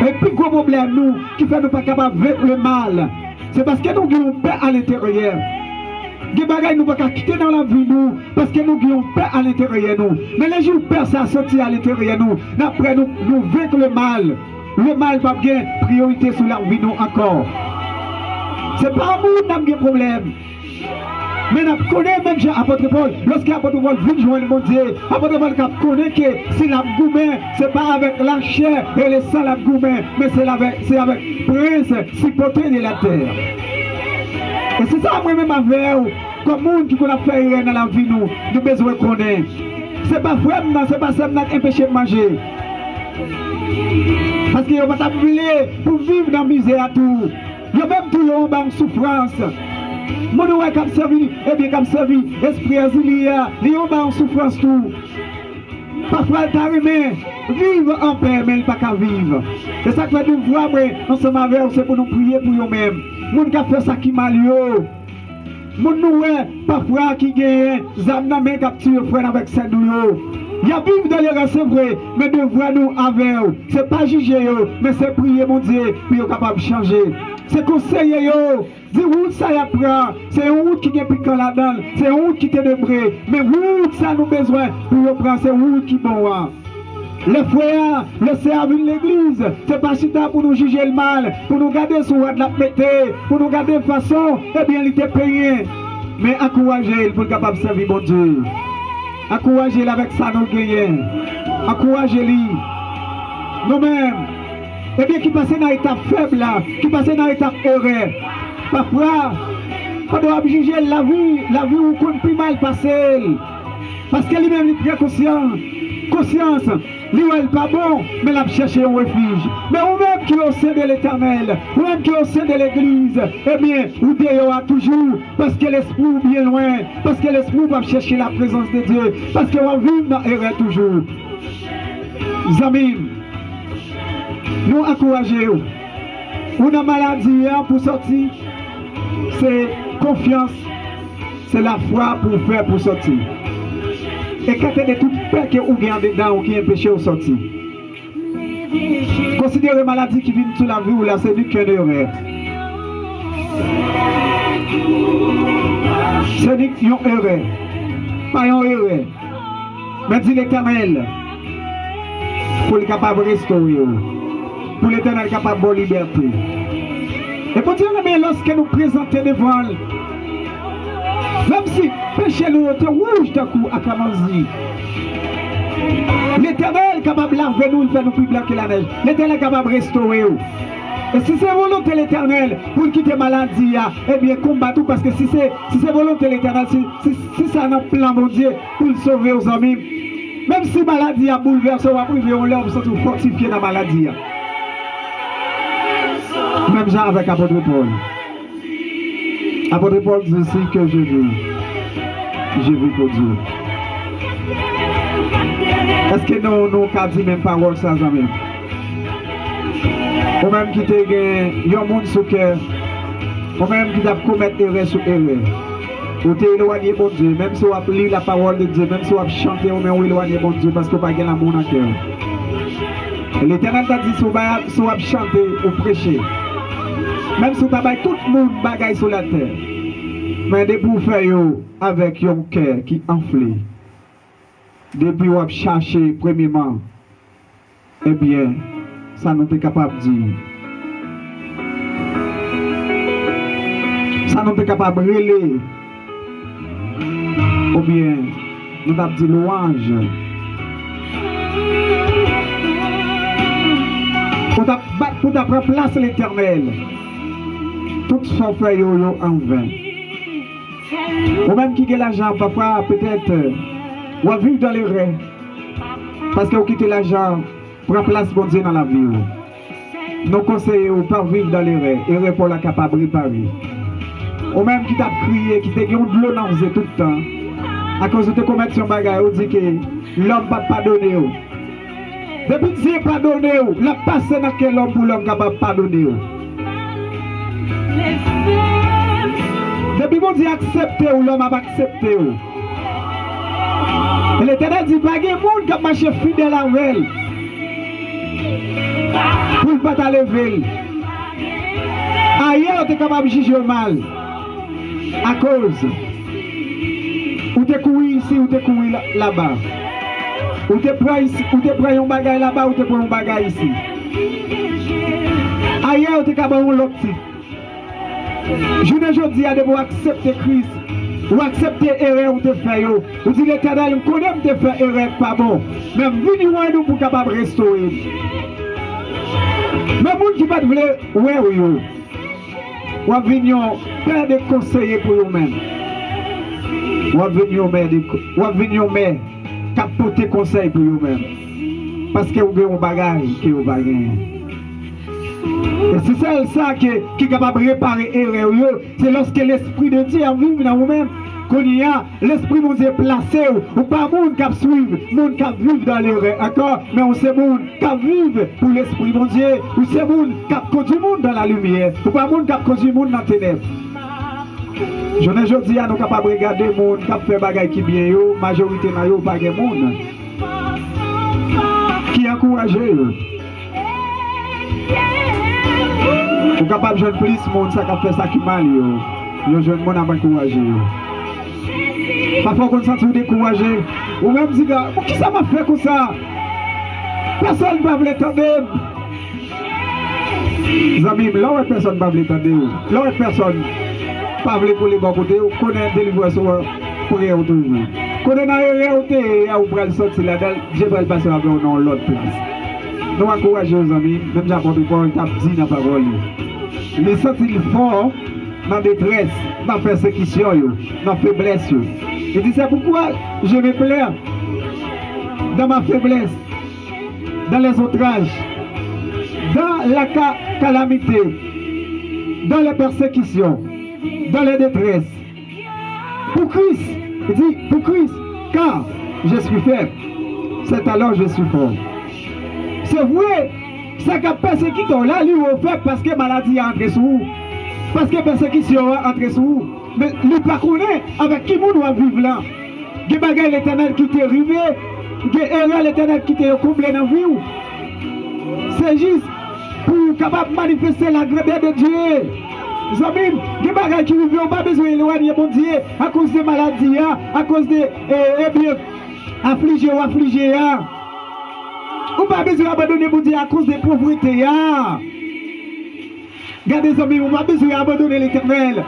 Et puis gros problème nous qui fait nous pas capable de vaincre le mal. C'est parce que nous avons paix à l'intérieur. Des bagages nous ne pouvons pas quitter dans la vie nous parce que nous avons paix à l'intérieur nous. Mais les jours où paix ça sorti à l'intérieur nous, après nous vaincre le mal. Le mal va bien priorité sur la vie nous encore. C'est pas nous qui avons des problèmes. Mais nous connaissons même l'apôtre Paul. Lorsqu'apôtre Paul vient joindre mon Dieu, l'apôtre Paul connaît que si la gourmet, ce n'est pas avec la chair et le sang la gourmet, mais c'est avec prince, cypoté de la terre. Et c'est ça moi-même avec comme monde qui peut faire dans la vie nous, nous besoin de connaître. C'est pas frère, c'est pas ça qui empêche de manger. Parce qu'il y a pas pour vivre dans la misère à tout. Il y a même tout le monde en souffrance. Mon oué comme servi, eh bien comme servi, esprit asilia, il y a en souffrance tout. Parfois il t'arrive, vivre en paix, mais il n'y a pas qu'à vivre. C'est ça que nous voyons ensemble avec vous, c'est pour nous prier pour nous-mêmes. Moun qui a fait ça qui mal yo. Moun nous parfois qui gagne, zamna men capture frère avec ça nous yo. Il y a vivre dans les c'est vrai, mais devoir nous avec eux. C'est pas juger yo, mais c'est prier mon Dieu pour être capable de changer. C'est conseiller yo. Dis route ça y apprend. C'est une route qui est piquant là-dedans. C'est une route qui est débré. Mais route ça nous besoin pour prendre c'est route qui bon. Les frères, le service de l'église, c'est pas si tard pour nous juger le mal, pour nous garder sur la pété, pour nous garder de façon, eh bien il était payé. Mais encouragez-le pour être capable de servir mon Dieu. Encouragez-le avec ça nous gagnons. Encouragez-le. Nous-mêmes, eh bien qui passe dans l'état faible là, qui passe dans l'état erreur. Parfois, on doit juger la vie où on peut mal passer. Parce que lui-même il est très conscience, lui n'est pas bon, mais il a cherché un refuge. Mais vous-même qui est au sein de l'Éternel, vous-même qui est au sein de l'Église, eh bien, vous déyora toujours, parce que l'esprit est bien loin, parce que l'esprit va chercher la présence de Dieu, parce que vous vivez dans l'erreur toujours. Les amis, nous encourageons. Une maladie pour sortir, c'est confiance, c'est la foi pour faire pour sortir. Et quand il y a toute peur que vous gardez dedans ou qui empêche de sortir. Considérez les maladies qui viennent sur la vie ou là, c'est du cœur d'erreur. C'est une erreur. Pas une erreur. Mais dit l'Éternel, pour être capable de restaurer, pour l'Éternel capable de liberté. Et pour dire, mais lorsque nous présentons devant même si péché nous était rouge d'un coup à Kamanzi, l'Éternel est capable de laver nous, il fait nous plus blanc que la neige. L'Éternel est capable de restaurer. Et si c'est volonté de l'Éternel pour quitter la maladie, eh bien combattre parce que si c'est volonté de l'Éternel, si ça n'a plan mon Dieu pour le sauver aux amis, même si la maladie a bouleversé, on va priver, on l'a fortifié dans la maladie. Même genre avec l'apôtre Paul. Apôtre Paul dit aussi que je vis pour Dieu. Est-ce que nous avons dit même parole ça, amis? Ou même qui te gagne, il y a un monde sur cœur, ou même qui doit commettre erreur sur erreur. Ou t'es éloigné bon Dieu, même si on lit la parole de Dieu, même si on chante, on est éloigné bon Dieu parce qu'on n'a pas l'amour dans le cœur. L'Éternel t'a dit si on chante ou prêcher, même si on a tout le monde bagaille sur la terre, mais depuis vous faire avec un cœur qui enflé, depuis vous chercher premièrement, eh bien, ça nous est capable de dire. Ça nous est capable de relayer. Ou bien, nous avons dit louange. Pour prendre place l'Éternel, tout son fait en vain. Ou même qui a l'argent, parfois peut-être, ou à vivre dans les rêves. Parce que vous quittez l'argent, prend place bon Dieu dans la vie. Nous conseillons de ne pas vivre dans les rêves, et pour la capable de réparer. Ou même qui t'a crié, qui t'a dit de l'eau dans tout le temps. À cause de commettre son bagage, on dit que l'homme ne peut pas pardonner. Depuis que Dieu pardonné, la passe dans quel homme pour l'homme capable de pardonner. Depuis que Dieu a accepté, l'homme a accepté. Et l'Éternel dit, pas de monde qui a marché fidèle à elle. Pour ne pas t'enlever. Ailleurs, tu es capable de juger mal. À cause. Ou tu es couru ici, ou tu es couru là-bas. Ou tu prends ici, ou tu prends un bagage là-bas, ou tu prends un bagage ici. Ailleurs, tu es capable de l'autre. Je ne dis à de vous accepter Christ, ou accepter l'erreur ou te faire. Ou dire l'Éternel, je connais te faire erreur, pas bon. Mais venez voir nous pour capable de restaurer. Mais vous qui ne voulez pas, oui, ou à venir faire des conseillers pour vous-même. Ou à venir mais capoter conseil pour vous-même. Parce que vous avez un bagage que vous avez. Et c'est ça qui est capable de réparer l'erreur. C'est lorsque l'Esprit de Dieu vit dans vous-même. Qu'on y a, l'Esprit vous est placé. Ou pas le monde qui suit, le monde qui vit dans l'erreur. D'accord? Mais on sait le monde qui vit pour l'Esprit de Dieu. Ou c'est le monde qui conduit le monde dans la lumière. Ou pas le monde qui conduit le monde dans la ténèbres. Je ne dis à nous capables de regarder le monde qui fait des choses qui bien, la majorité n'a pas de monde qui encourage. Vous êtes capable de jeune plus de monde qui fait ça qui mal. Vous jeune monde à encourager. Parfois, on se sent découragé. Ou même dit, qui ça m'a fait comme ça? Personne ne va l'entendre. Les amis, là où personne ne va l'entendre. Là où personne pas voulu pour les bons côtés, on connaît des livres pour rien toujours. Quand on a rien, on va sortir là-dedans, je vais passer avec nous dans l'autre place. Nous encourageons les amis, même j'apporte pas un tap dit dans la parole. Les sentir fort dans la détresse, dans la persécution, dans la faiblesse. Et dit c'est pourquoi je me plaire dans ma faiblesse, dans les outrages, dans la calamité, dans les persécutions, dans les détresses. Pour Christ, il dit pour Christ, car je suis faible, c'est alors je suis fort. C'est vrai, c'est que persécution là, lui, on fait parce que maladie a entré sous vous, parce que persécution a entré sous vous. Mais lui, pas connaît avec qui vous doit vivre là. Il y a des bagages l'éternel qui t'est arrivé, il y a des erreurs l'éternel qui t'est comblé dans la vie. C'est juste pour capable de manifester la grandeur de Dieu. Les amis, des bagages qui vivent, on n'a pas besoin d'éloigner mon Dieu à cause des maladies, à cause des affligés ou affligés. On n'a pas besoin d'abandonner mon Dieu à cause des pauvretés. Regardez les amis, on n'a pas besoin d'abandonner l'Éternel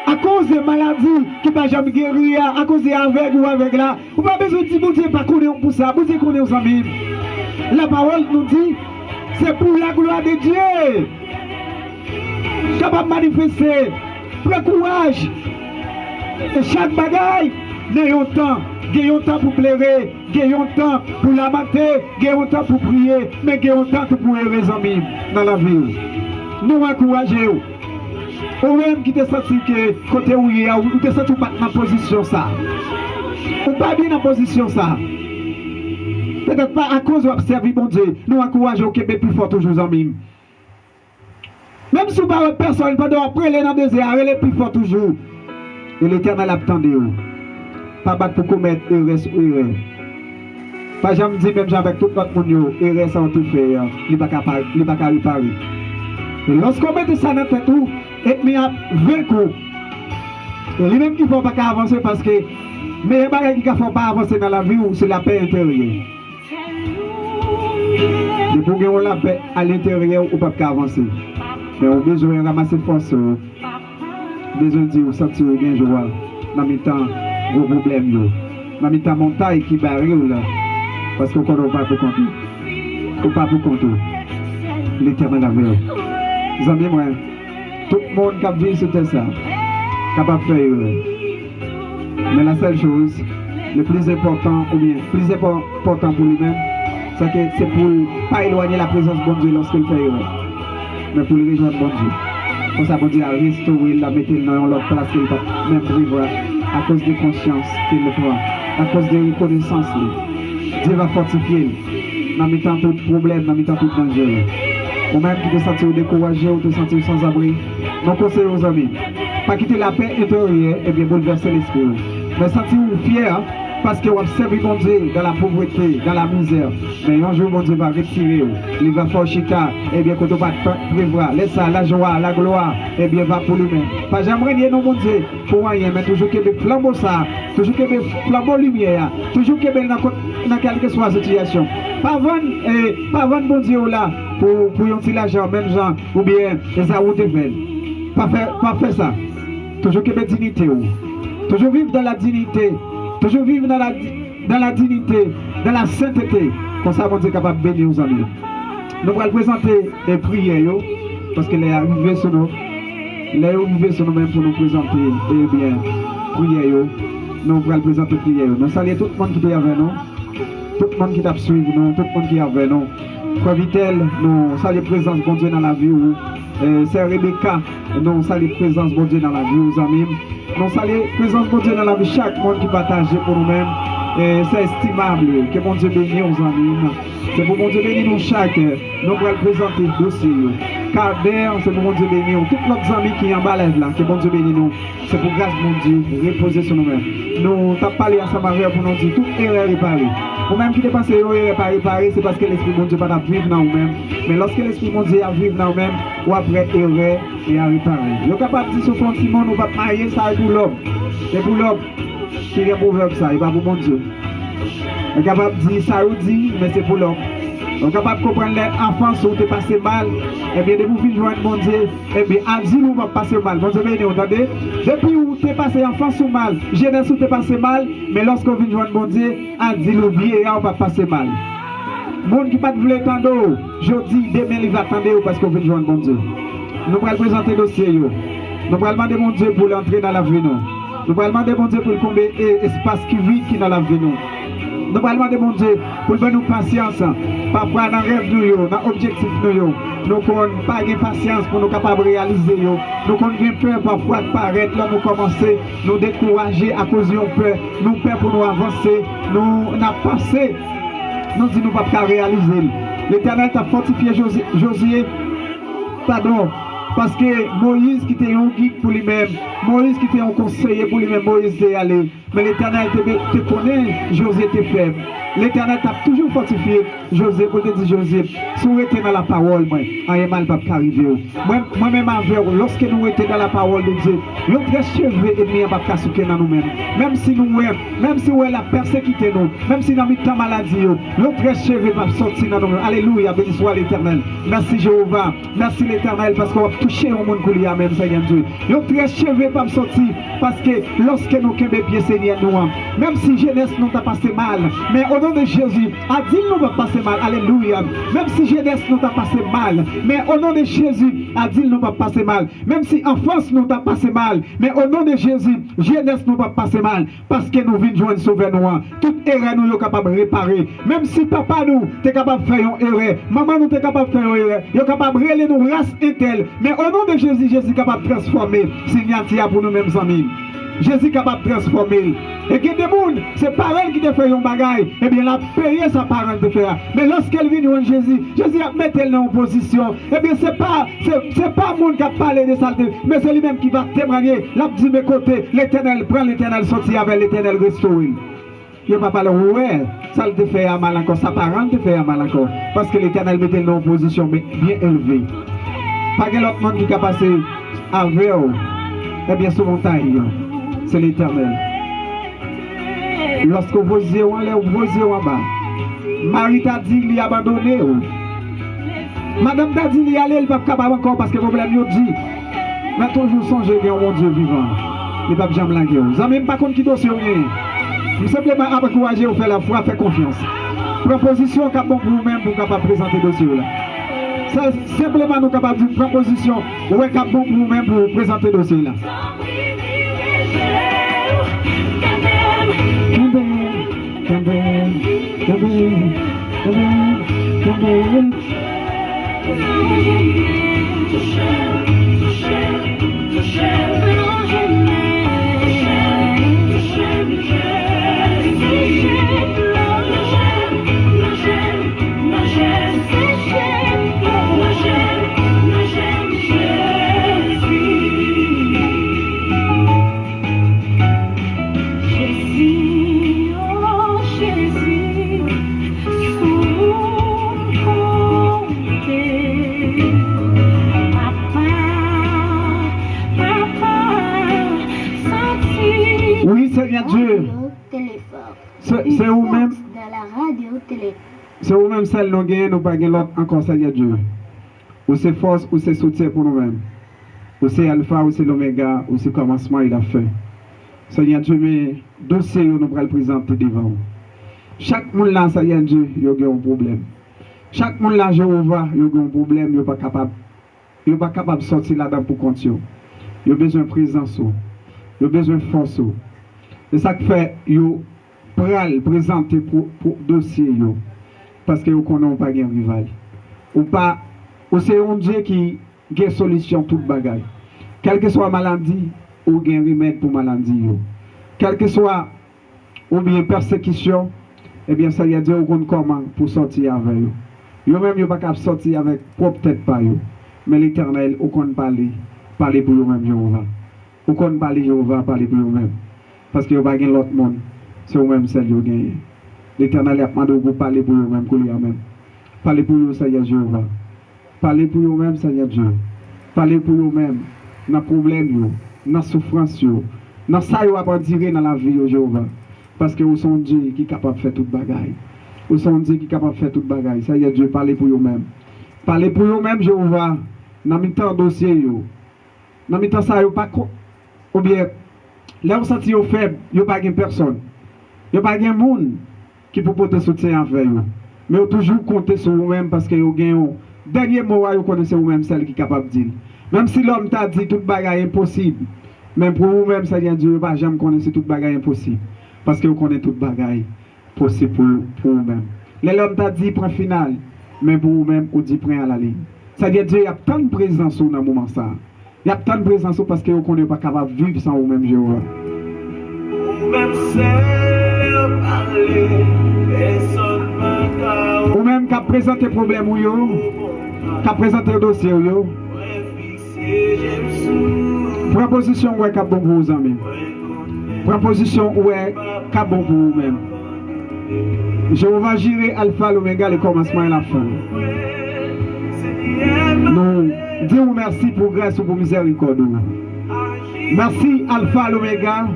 à cause des maladies qui ne peuvent jamais guérir, à cause des aveugles ou aveugles là. On n'a pas besoin de dire mon Dieu pas connaître pour ça, mon Dieu connaît aux amis. La parole nous dit, c'est pour la gloire de Dieu. Capable de manifester, prends courage. Et chaque bagaille, n'ayons temps. Gagnons temps pour pleurer, gagnons temps pour lamenter, gagnons temps pour prier, mais gagnons temps pour aimer les amis dans la vie. Nous encourageons. Ou même qui te senti que côté où il y a, ou te senti pas dans la position ça. Ou pas bien dans la position ça. Peut-être pas à cause de servir mon Dieu. Nous encourageons au Québec plus fort toujours amis. Même si vous ne personne, pendant après les dans le désert, elle est plus fort toujours. Et l'Éternel attendait. Pas battre pour commettre erreur sur erreur. Pas jamais dire même avec tout notre monde, erreur ça on tout fait, il pas capable, il pas capable réparer. Et lorsqu'on met ça dans tête tout, et mis à 20 coups. Et lui même qui ne faut pas avancer parce que mais les bagages qui ne font pas avancer dans la vie, c'est la paix intérieure. Et pour gagner la paix à l'intérieur, on ne peut pas avancer. Mais on a besoin de ramasser force. On a besoin de dire, sentir bien joie. Dans le temps, gros problème. Dans le temps, montagne qui barre là. Parce qu'on ne peut pas pour compter. On ne peut pas pour compter. L'Éternel a vu. Les amis, moi, tout le monde qui vit sur ça, capable de faire. Mais la seule chose, le plus important, ou bien plus important pour lui-même, c'est que c'est pour ne pas éloigner la présence de bon Dieu lorsqu'il fait erreur, mais pour le rejoindre bon Dieu. Pour ça, bon Dieu a restauré, la mettre dans l'autre place qu'il va même vivre à cause de conscience qu'il le prend, à cause de reconnaissance. Dieu va fortifier, dans mettant tout problème, dans mettant tout danger. Ou même qui te sentir découragé ou te sentir sans abri, non conseil aux amis. Pas quitter la paix intérieure et bien bouleverser l'esprit. Mais sentir-vous fier parce que vous avez servi mon Dieu dans la pauvreté, dans la misère. Mais un jour, mon Dieu va retirer. Il va faire chita. Et bien, quand on va prévoir, laisse ça, la joie, la gloire, et bien, va pour lui-même. Pas jamais rien, non, mon Dieu, pour rien, mais toujours qu'il y ait des flambeaux, ça, toujours qu'il y ait des flambeaux lumière, toujours qu'il y ait dans quelle que soit la situation. Pas vendre, mon Dieu, là, pour un petit l'argent, même gens, ou bien, les aouts de veille. Pas faire ça. Toujours qu'il y ait des dignités. Toujours vivre dans la dignité. Toujours vivre dans la dignité, dans la sainteté. Comme ça, on est capable de bénir aux amis. Nous allons présenter les prières, parce qu'elle est arrivée sur nous. Elle est arrivée sur nous-mêmes pour nous présenter, eh bien, prières. Nous allons présenter les prières. Nous saluons tout le monde qui est avec nous. Tout le monde qui t'a suivi nous, tout le monde qui est avec nous. Frère Vitel, nous saluons la présence de bon Dieu dans la vie. C'est Rebecca, nous saluons la présence de bon Dieu dans la vie, aux amis. Nous saluons la présence de Dieu dans la vie, chaque monde qui partage pour nous-mêmes. C'est estimable que mon Dieu bénisse aux amis. C'est pour mon Dieu bénir nous chaque. Nous allons présenter le dossier. Carder, c'est pour mon Dieu bénir. Tous nos amis qui sont en balèze là, que mon Dieu bénisse nous. C'est pour grâce mon Dieu, reposer sur nous-mêmes. Nous avons parlé ensemble avec pour nous dire toute erreur réparée. Ou même qui dépasse l'erreur réparée, c'est parce que l'Esprit de Dieu va pas vivre dans nous-mêmes. Mais lorsque l'Esprit de Dieu vivre dans nous-mêmes, ou après erreur et à réparer. Nous sommes capables de dire sur fond Simon, nous va marier ça pour l'homme. Et pour l'homme, qui est pour ça, il va pour mon Dieu. On est capable de dire ça ou dit, mais c'est pour l'homme. On est capable de comprendre les enfants si vous passé mal. Et bien, depuis que vous joignez mon Dieu, et bien, à dire vous va passer mal. Bon Dieu, vous entendez? Depuis que vous passé enfant sous mal, jeunesse vous passé mal, mais lorsque vous venez joindre mon Dieu, à dire le vieillard va passer mal. Monde qui pas de voulait attendre, je dis, demain il va attendre parce qu'on vient joindre mon Dieu. Nous allons présenter le dossier. Nous allons demander mon Dieu pour l'entrer dans la vie. Nous allons demander mon Dieu pour combler l'espace qui vit qui dans la vie. Nous allons demander mon Dieu pour nous patience. Parfois dans le rêve nous, dans l'objectif nous n'avons pas de patience pour nous capables de réaliser. Nous avons peur parfois de paraître, là nous commencer, nous décourager à cause de peur. Nous peur pour nous avancer. Nous avons pensé, nous disons nous ne pouvons pas réaliser. L'Éternel t'a fortifié Josué, pardon. Parce que Moïse qui était un guide pour lui-même, Moïse qui était un conseiller pour lui-même, Moïse était allé. Mais l'Éternel te connaît, Josué était faible. L'Éternel t'a toujours fortifié, Josué, pour te dire Josué, si vous étiez dans la parole, moi, rien mal pas arriver. Moi-même avec vous, lorsque nous étions dans la parole de Dieu, nous très cheveux et demi pas casser dans nous-mêmes. Même si nous la persécuté nous, même si nous avons tant maladie, nous très cheveux pas sortir dans nous-mêmes. Alléluia, béni soit l'Éternel. Merci Jéhovah, merci l'Éternel parce qu'on va toucher au monde qui même Seigneur Dieu. Nous très cheveux pas sortir parce que lorsque nous sommes bien Seigneur nous, même si jeunesse nous t'a passé mal, mais au nom de Jésus, a dit nous va passer mal, alléluia. Même si jeunesse nous t'a passé mal, mais au nom de Jésus, a dit nous va passer mal. Même si enfance nous t'a passé mal, mais au nom de Jésus, jeunesse nous va passer mal, parce que nous venons joindre sauver nous. Toute erreur nous sommes capables de réparer. Même si papa nous t'es capable de faire une erreur, maman nous t'es capable de faire une erreur, nous sommes capables de relayer nos races intelles. Mais au nom de Jésus, Jésus est capable de transformer signature pour nous-mêmes amis. Jésus est capable de transformer. Et que des gens, c'est parents qui te fait un bagage, eh bien, la payer sa parent te faire. Mais lorsqu'elle vient de Jésus, Jésus a mis elle en position. Eh bien, c'est pas le monde qui a parlé de ça, mais c'est lui-même qui va témoigner. Là, dit mes côtés, l'éternel, prend l'éternel, sorti avec l'éternel, restauré. Il ne va pas parler, ouais, ça te fait à mal encore, sa parent te fait à mal encore. Parce que l'éternel met elle en position bien élevée. Pas que l'autre monde qui a passé avec eux, eh bien, sur montagne, c'est l'éternel. Lorsque vous yeux en l'air, vos yeux en bas, Marie t'a dit qu'il a abandonné. Madame t'a dit qu'il est allé, il n'est pas capable encore parce que vous l'avez dit. Mais toujours songer que mon Dieu vivant. Il ne va pas jamais languer. Vous n'avez même pas compte qui doit se réunir. Vous simplement encourager à faire la foi, faire confiance. Proposition qui est bon pour vous-même pour capable présenter le dossier là. C'est simplement nous capables d'une proposition qui est bon pour vous-même pour présenter le dossier là. Dieu, c'est vous-même. C'est vous-même celle nous gagnons, nous pas l'autre encore, Seigneur Dieu. Ou c'est force, ou c'est soutien pour nous-mêmes. Ou c'est alpha, ou c'est l'oméga, ou c'est commencement et la fin. Seigneur Dieu, mes dossiers, nous pourrons le présenter devant. Chaque monde là, Seigneur Dieu, il y a un problème. Chaque monde là, Jéhovah, il y a un problème, il n'est pas capable de sortir là-dedans pour continuer. Il y a besoin de présence, il y a besoin de force. C'est ça que fait, yo pral présenter pour dossier yo. Parce que vous connaissez pas un rival. Ou c'est un Dieu qui a une solution toute bagaille. Quelle que soit la maladie, ou un remède pour maladie yo. Quelle que soit ou bien persécution, eh bien ça y a dit on compte comment pour sortir avec yo. Yo même yo pas capable sortir avec propre tête pas yo. Mais l'Éternel ou compte parler pour yo même Jéhovah. Ou compte parler Jéhovah parler pour yo même. Parce que vous n'avez pas l'autre monde, c'est vous-même celle qui vous gagnez. L'Éternel a demandé de parler pour vous-même, parlez pour vous, Seigneur Jéhovah. Parlez pour vous-même, Seigneur Dieu. Parlez pour vous-même, dans les problèmes, dans la souffrance, dans ça que vous avez tiré dans la vie, Jéhovah. Parce que vous êtes Dieu qui est capable de faire toute bagaille. Vous êtes Dieu qui est capable de faire toute bagaille. Seigneur Dieu, parlez pour vous-même. Parlez pour vous-même, Jéhovah, dans le temps dossier. Dans le temps, ça, vous pas ou bien. Là, vous sentez faible, vous n'avez pas de personne. Vous n'avez pas de monde qui peut porter soutien envers vous. Mais vous toujours compter sur vous-même parce que vous avez un dernier mot, vous connaissez vous-même celle qui est capable de dire. Même si l'homme t'a dit toute bagaille impossible, même pour vous-même, Seigneur Dieu, vous ne pouvez jamais connaître toute bagaille impossible. Parce que vous connaissez toute bagaille possible pour vous-même. L'homme t'a dit point final, mais pour vous-même, vous dites point à la ligne. C'est-à-dire Dieu, il y a tant de présence dans le moment ça. Il y a tant de présence parce que vous n'êtes pas capable de vivre sans vous-même, Jéhovah. Vous-même qui a présenté le problème, qui a présenté le dossier, proposition où est qui a bon pour vos amis. Proposition où est qui a bon pour vous-même. Jéhovah gérer Alpha, l'Oméga, le commencement et la fin. Nous disons merci pour grâce et pour miséricorde. Merci Alpha, l'Oméga.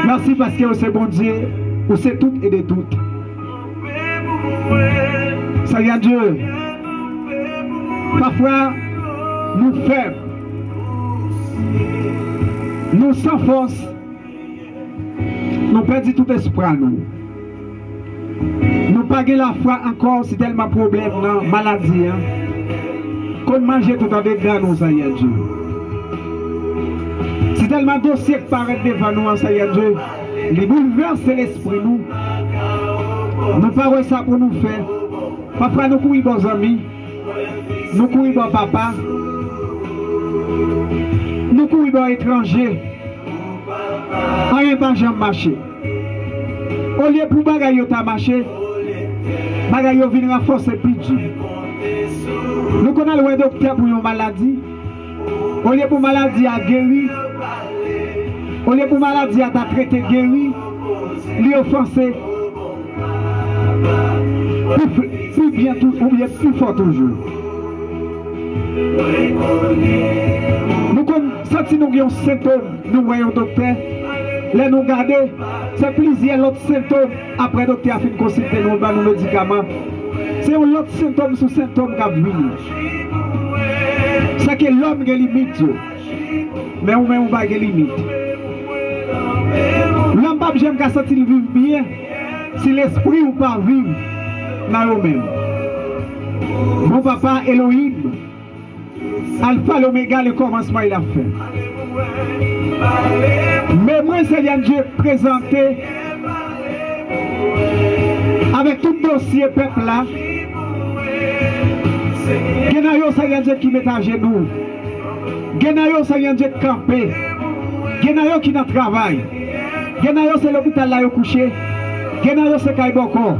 Merci parce que c'est bon Dieu, vous c'est tout et de tout. Seigneur Dieu, parfois nous faibles, nous sans force, nous perdons tout espoir. Nous pagons la foi encore, c'est tellement problème, non, maladie. Qu'on mange tout en dégâts, nous, Seigneur Dieu. C'est tellement dossier qui paraît devant nous, Seigneur Dieu. Il bouleverse l'esprit, nous. Nous ne parlons pas ça pour nous faire. Parfois, nous courons nos amis. Nous courons nos papa. Nous courons nos étrangers. Rien pas jamais marché. Au lieu pour bagay yo ta marché, bagay yo vient renforcer plus dur. Nous connaissons le docteur pour une maladie. Au lieu pour maladie à guérir, au lieu pour maladie à ta traité guéri, lui offenser. Plus bien tout, ou bien plus fort toujours. Nous sentons que nous avons un symptôme, nous voyons le docteur. Là nous regardons, c'est plusieurs autres symptômes. Après le docteur a fait consulter nous nos médicaments. C'est un autre symptôme sous symptôme qui a venu. C'est que l'homme a des limites. Mais on n'a pas de limites. L'homme n'a pas besoin de sentir vivre bien si l'esprit ou pas vivre dans eux-mêmes. Mon papa Elohim, Alpha l'Oméga, le commencement il a fait. Mais moi, Seigneur Dieu, présenté avec tout dossier peuple là, Genayo Seigneur Dieu qui met à genoux, Genayo Seigneur Dieu campé, Genayo qui n'a travail, Genayo c'est l'hôpital là couché, Genayo c'est Kaiboko,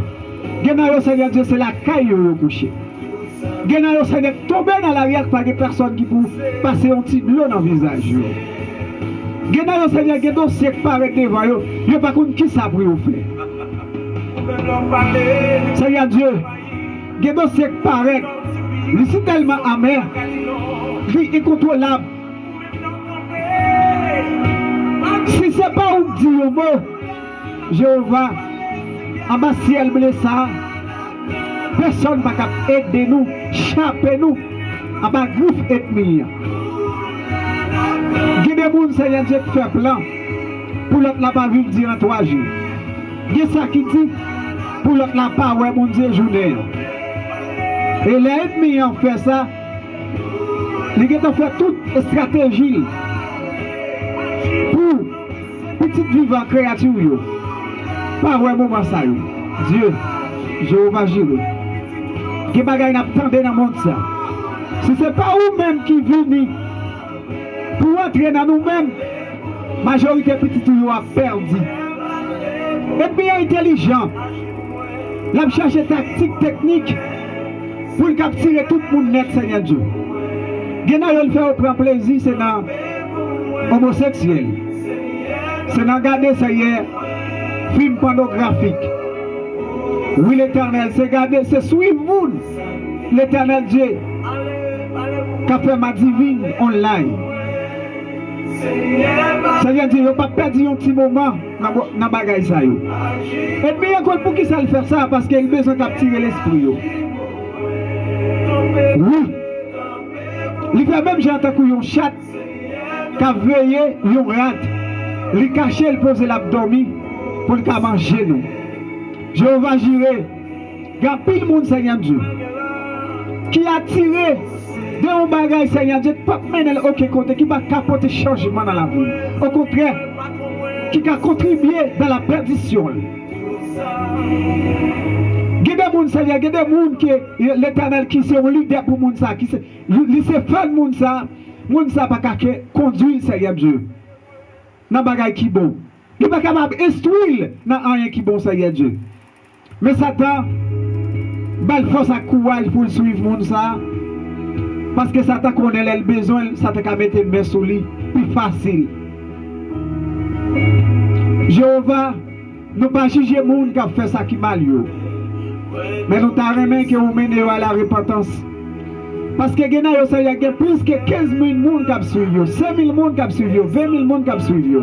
Genayo Seigneur Dieu c'est la caille couché. Genayo Seigneur tombé dans l'arrière par des personnes qui pour passer un petit bleu dans le visage. Genayo Seigneur qui dossier qui paraît devant eux, je ne sais pas qui ça pour vous faire. Seigneur Dieu, qui dossier qui paraît, c'est tellement amer, c'est incontrôlable. Si ce n'est pas où dire le mot, Jéhovah, en bas ciel blessé, personne ne va aider nous, chaper nous, en bas groupe ethnie. Il y a des gens, Seigneur Dieu, qui fait plan pour l'autre la pas vivre dire en 3 jours. Il y a ça qui dit pour l'autre la pas, ouais, mon Dieu, journée. Et les ennemis ont fait ça. Ils ont fait toute stratégie pour petite vivant créature. Pas ouais, moment ça. Dieu, Jéhovah Jireh. Qui bagaille n'a pas dans le monde ça. Si ce n'est pas vous-même qui venez pour entrer dans nous-mêmes, la majorité petite a perdu. Et bien intelligent, la cherche tactique, technique pour capturer tout le monde net, Seigneur Dieu. Genayo le fait au prend plaisir, c'est dans homosexuel. C'est dans garder ça hier, film pornographique. Oui, l'Éternel, c'est garder, c'est suivre l'Éternel Dieu qui a fait ma divine online. Seigneur Dieu, il ne pas perdre un petit moment dans le bagage. Et bien, pour qui ça le fait ça? Parce qu'il a besoin de capturer l'esprit. Oui. Il fait même, j'ai entendu un chat qui a veillé un rat. Il caché, il pose l'abdomen pour le manger nous. Jéhovah Jireh, il y a pile de monde, Seigneur Dieu, qui a tiré de un bagage, Seigneur Dieu, qui ne peut pas mener aucun côté, qui va capoter changement dans la vie. Au contraire, qui a contribué dans la perdition. Il y a des gens, Seigneur, il y a des gens qui l'Éternel qui sont leader pour les gens, qui se fait les gens pas conduire, Seigneur Dieu, dans le bagage qui est bon. Il n'est pas capable d'instruire dans rien qui est bon, Seigneur Dieu. Mais Satan, il force à courage pour suivre les gens. Parce que Satan connaît le besoin, Satan peut mettre une main sur lui, plus facile. Jéhovah, nous ne pouvons pas juger les gens qui ont fait ça qui mal. Mais nous t'arrêtons que vous menez à la repentance. Parce que il y a plus que 15 000 personnes qui ont suivi, 5 000 personnes qui ont suivi, 20 000 personnes qui ont suivi.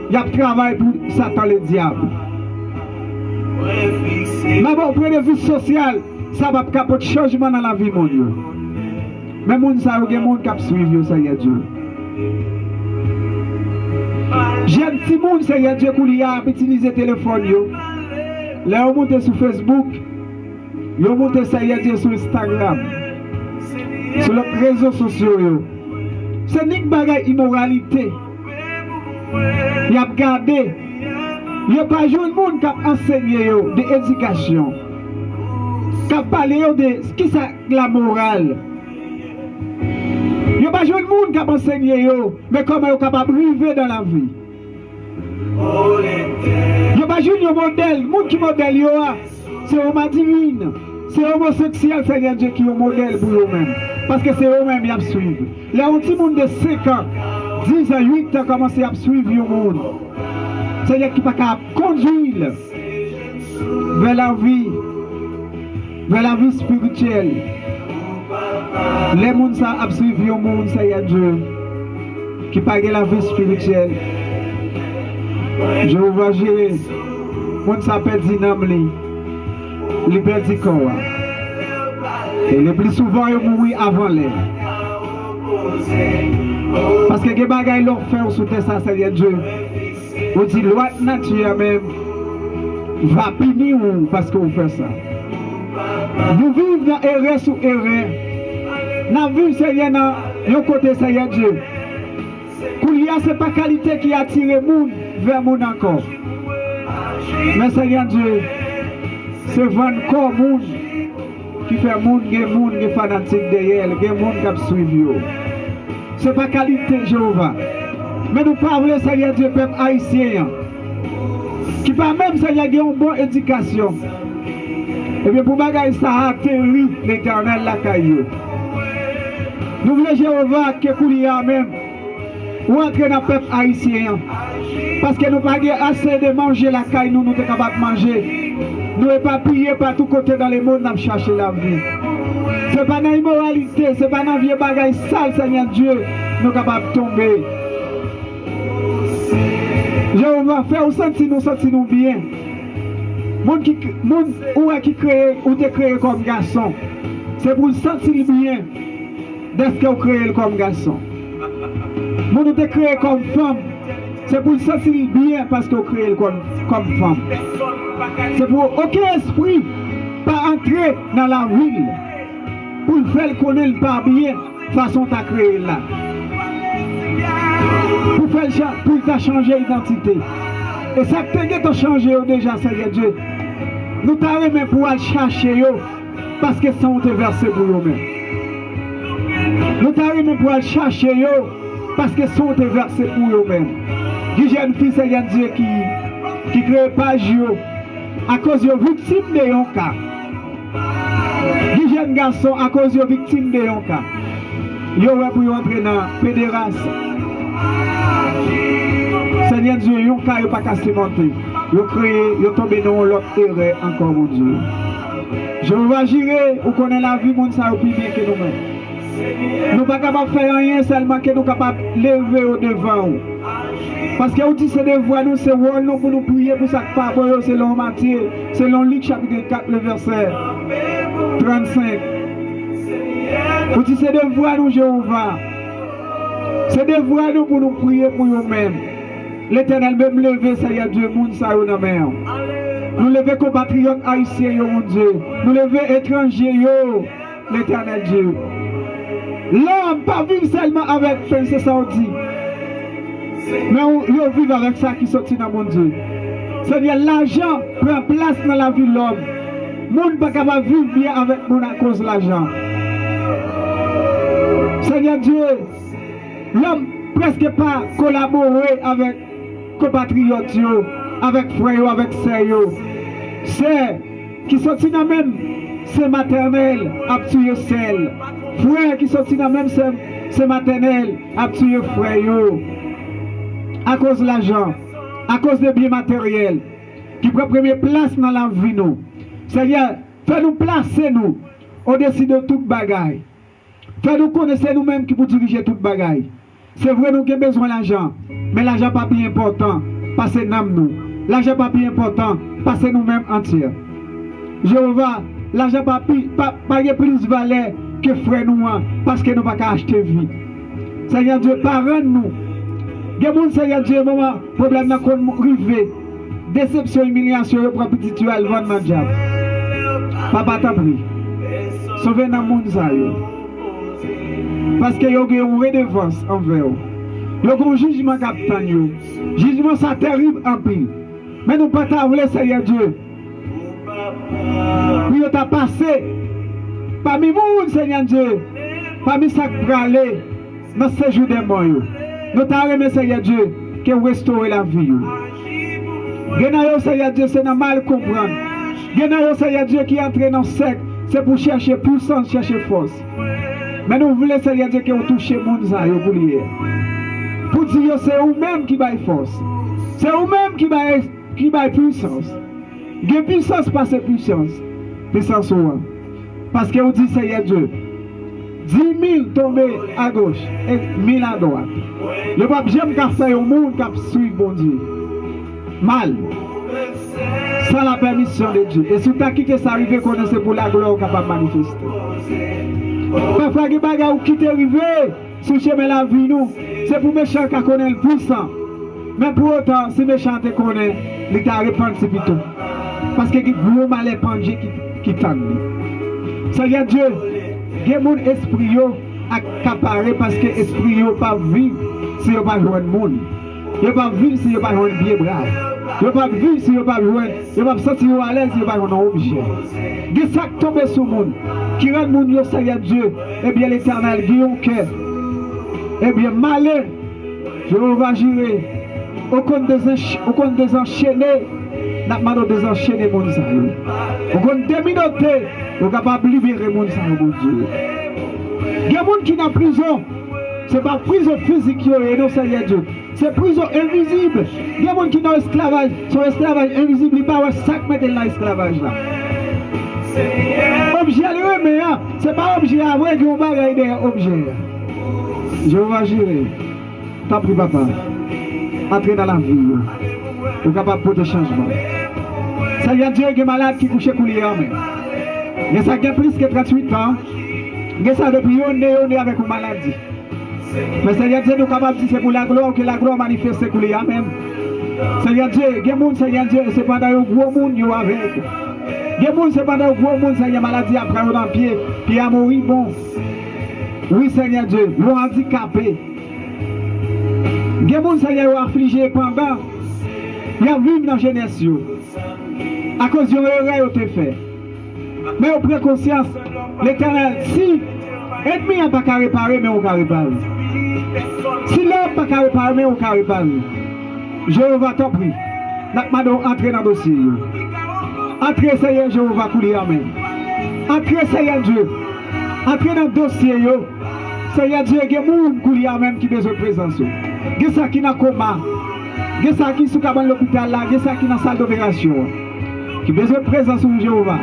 Il y a travail pour Satan le diable. Mais bon, au point de vue social, ça va capoter changement dans la vie, mon Dieu. Mais les gens qui ont suivi, Seigneur Dieu. J'aime si les gens, Seigneur Dieu, qui ont utilisé le téléphone. Là, on monte sur Facebook, on monte, Seigneur Dieu, sur Instagram, sur les réseaux sociaux. C'est une bagaille immoralité. Il y a regardé. Il n'y a pas de monde qui a enseigné de l'éducation. Qui a parlé de ce qui est la morale. Il n'y a pas de monde qui a enseigné mais comment ils sont capables de vivre dans la vie. Yo pas joué un modèle, monde qui modèle yo c'est Oma divine. C'est homosexuel, Seigneur Dieu, qui est un modèle pour eux-mêmes. Parce que c'est eux-mêmes qui suivent. Les petits monde de 5 ans, 10 ans, 8 ans, commencent à suivre le monde. Seigneur qui n'est pas capable de conduire vers la vie spirituelle. Les gens qui ont suivi le monde, Seigneur Dieu, qui n'a pas la vie spirituelle. Je vous vois gérer. Les gens qui ont perdu l'âme. Les perdus corps. Et le plus souvent, ils mourent avant l'air. Parce que les bagailles leur fait sous terre, ça, Seigneur Dieu. On dit, loi nature même va punir parce qu'on fait ça. Nous vivons dans erreur sous erreur. Nous vivons, Seigneur, dans le côté, Seigneur Dieu. Koulia, ce n'est pas qualité qui attire le monde vers le monde encore. Mais, Seigneur Dieu, c'est vendre corps monde qui fait monde qui est fanatique derrière, qui est monde qui suivi. Ce n'est pas qualité Jéhovah. Mais nous parlons, Seigneur Dieu, peuple haïtien, qui pas même, Seigneur, qui ont une bonne éducation. Et bien pour bagaille ça atterrit l'éternel la caillou. Nous voulons Jéhovah que Koulia même ou entrer dans le peuple haïtien. Parce que nous n'avons pas assez de manger la caille, nous sommes capables de manger. Nous ne sommes pas pillés par tous côtés dans le monde, nous chercher la vie. Ce n'est pas dans l'immoralité, ce n'est pas dans vieux bagaille sale, Seigneur Dieu, nous sommes capables de tomber. Jéhovah, faire ou sentir nous bien. Monde qui crée ou te créé comme garçon, c'est pour sentir bien d'être que vous créez comme garçon. Monde te créé comme femme, c'est pour sentir bien parce que vous créez comme femme. C'est pour aucun esprit pas entrer dans la ville pour faire connaître pas bien façon ta créé là. Pour ta changer d'identité. Et ça que tu as changé déjà, Seigneur Dieu. Nous t'arrêtons pour aller chercher parce que ça on te versé pour eux-mêmes. Nous t'arrêtons pour aller chercher parce que ça on te versé pour eux-mêmes. Des jeunes filles, Seigneur Dieu, qui créent pas à cause de victimes de yon cas. Des jeunes garçons à cause de victimes de yon cas. Ils ont pour entrer dans la pédération. Seigneur Dieu, yon cas n'est pas qu'à se monter. Ils créé, ils tombé dans l'autre erreur encore, mon Dieu. Je vous agirai, vous connaissez la vie, mon ça plus bien que nous-mêmes. Nous ne sommes pas capables de faire rien seulement que nous sommes capables de lever au devant. Parce que vous dites c'est devoir nous, c'est rôle nous pour nous prier pour ça que pas selon Matthieu, selon Luc chapitre 4, le verset 35. Vous dites c'est devoir nous, Jéhovah. C'est devoir nous pour nous prier pour nous-mêmes. L'Éternel même lever, Seigneur Dieu, moun sa yo nan mer. Nous lever compatriotes haïtiens, yo, mon Dieu. Nous lever étrangers, yo, l'Éternel Dieu. L'homme pas vivre seulement avec pain, c'est ça on dit. Mais on vit avec ça qui sortit dans mon Dieu. C'est-à-dire l'argent prend place dans la vie de l'homme. Monde pas capable de vivre bien avec mon à cause de l'argent. Seigneur Dieu, l'homme presque pas collaborer avec compatriotes, avec frères, avec sœurs. C'est qui sortit dans même c'est maternel à tuer celle. Frère qui sortit dans même c'est maternel à tuer frère. À cause de l'argent, à cause des biens matériels, qui prend première place dans la vie nous. Seigneur, fais-nous placer nous au-dessus de toute bagaille. Fais-nous connaître nous-mêmes qui pour diriger toute bagaille. C'est vrai nous avons besoin de l'argent, mais l'argent n'est pas bien important, parce que nous. L'argent n'est pas bien important, parce que nous-mêmes entiers. Jéhovah, l'argent n'est pas plus valeur que frère nous, parce que nous ne pouvons pas acheter vie. Seigneur Dieu, parle-nous. Il y a des gens, Seigneur Dieu, moment, problème dans le rivé, déception, humiliation, il y a petit tuer le vent dans le diable. Papa t'a pris. Sauvez dans le monde, parce qu'il y a une redevance envers eux. Il y a un jugement qui attend. Jugement, c'est terrible en pile. Mais nous ne pouvons pas voler, Seigneur Dieu. Puis il t'a passé parmi vous, Seigneur Dieu, parmi ça qui peut aller dans ce séjour des morts. Nous t'avons remercié, Seigneur Dieu, que vous restaurez la vie. Genayo, Seigneur Dieu, c'est dans mal comprendre. Genayo, Seigneur Dieu, qui entre dans le sec, c'est pour chercher puissance, chercher force. Mais nous voulons, Seigneur Dieu, que vous touchez le monde pour lier. Pour dire, c'est vous-même qui baille force. C'est vous-même qui baille puissance. Que puissance passe puissance. Puissance ou parce que vous dites, Seigneur Dieu, 10 000 tombés à gauche et 1000 à droite. Le pape, j'aime qu'à faire au monde qui suit bon Dieu. Mal. Sans la permission de Dieu. Et si tu as quitté ça, arrive qu'on c'est pour la gloire capable de manifester. Parfois, il y a des bagages qui sont arrivés sur le chemin de la vie, nous. C'est pour les méchants qui connaissent le puissant. Mais pour autant, si les méchants te connaissent, ils t'ont répandu plutôt. Parce que il y a des gros malais pendus qui tendent. Seigneur Dieu, il y a mon esprit accaparé parce que l'esprit n'est pas vivre si il n'y a pas de monde. Il n'y a pas vivre si il n'y a pas de bien brave. Il n'y a pas vivre si il n'y a pas de pas sentir à l'aise si il n'y a pas de objet. Il y a ça qui tombe sur le monde, qui rend le monde, Seigneur Dieu, eh bien l'Éternel, qui a un cœur. Eh bien, malin, je vais gérer. Au compte des enchaînés, n'a pas de désenchaîner mon Dieu. Au compte des minautés, on est capable de libérer mon Dieu. Il y a des gens qui sont en prison. Ce n'est pas prison physique, non, Seigneur Dieu. C'est prison invisible. Il y a des gens qui sont en esclavage. Son esclavage invisible, il n'y a pas un sac mettre dans l'esclavage là. Objet, ce n'est pas objet à vrai qu'on va regarder objet. Je vais gérer. T'as pris papa. Entrez dans la vie. Vous êtes capable de porter changement. Ça y a Dieu qui est malade qui couche coulier en main. Mais ça a plus que 38 ans. Mais ça depuis on est avec une maladie. Mais ça y a Dieu nous capable de dire c'est pour la gloire que la gloire manifeste coulier en même. Ça y a Dieu, il y a des gens, ça y a Dieu, c'est pendant un gros monde qui est avec. Il y a des gens, c'est pendant un gros monde, ça y a maladie après on dans le pied, puis à mourir bon. Oui Seigneur Dieu, nous handicapés. Il y a des gens, ça y a affligé pendant. Il y a vu dans la jeunesse. À cause de l'erreur que tu fait. Mais on prend conscience, l'Éternel, si l'ennemi n'a pas qu'à réparer, mais on va réparer. Si l'homme n'a pas qu'à réparer, mais on va réparer. Jéhovah t'en prie. N'a entrer dans le dossier. Entrez, Seigneur Jéhovah, couler amen. Entrez, Seigneur Dieu. Entrez dans le dossier. Seigneur Dieu, il y a des gens qui ont même qui besoin de présence. Il y a des gens qui sont coma. Il y a des gens qui sont dans l'hôpital, il y a des gens qui sont dans la salle d'opération. Qui ont besoin de présence de Jéhovah.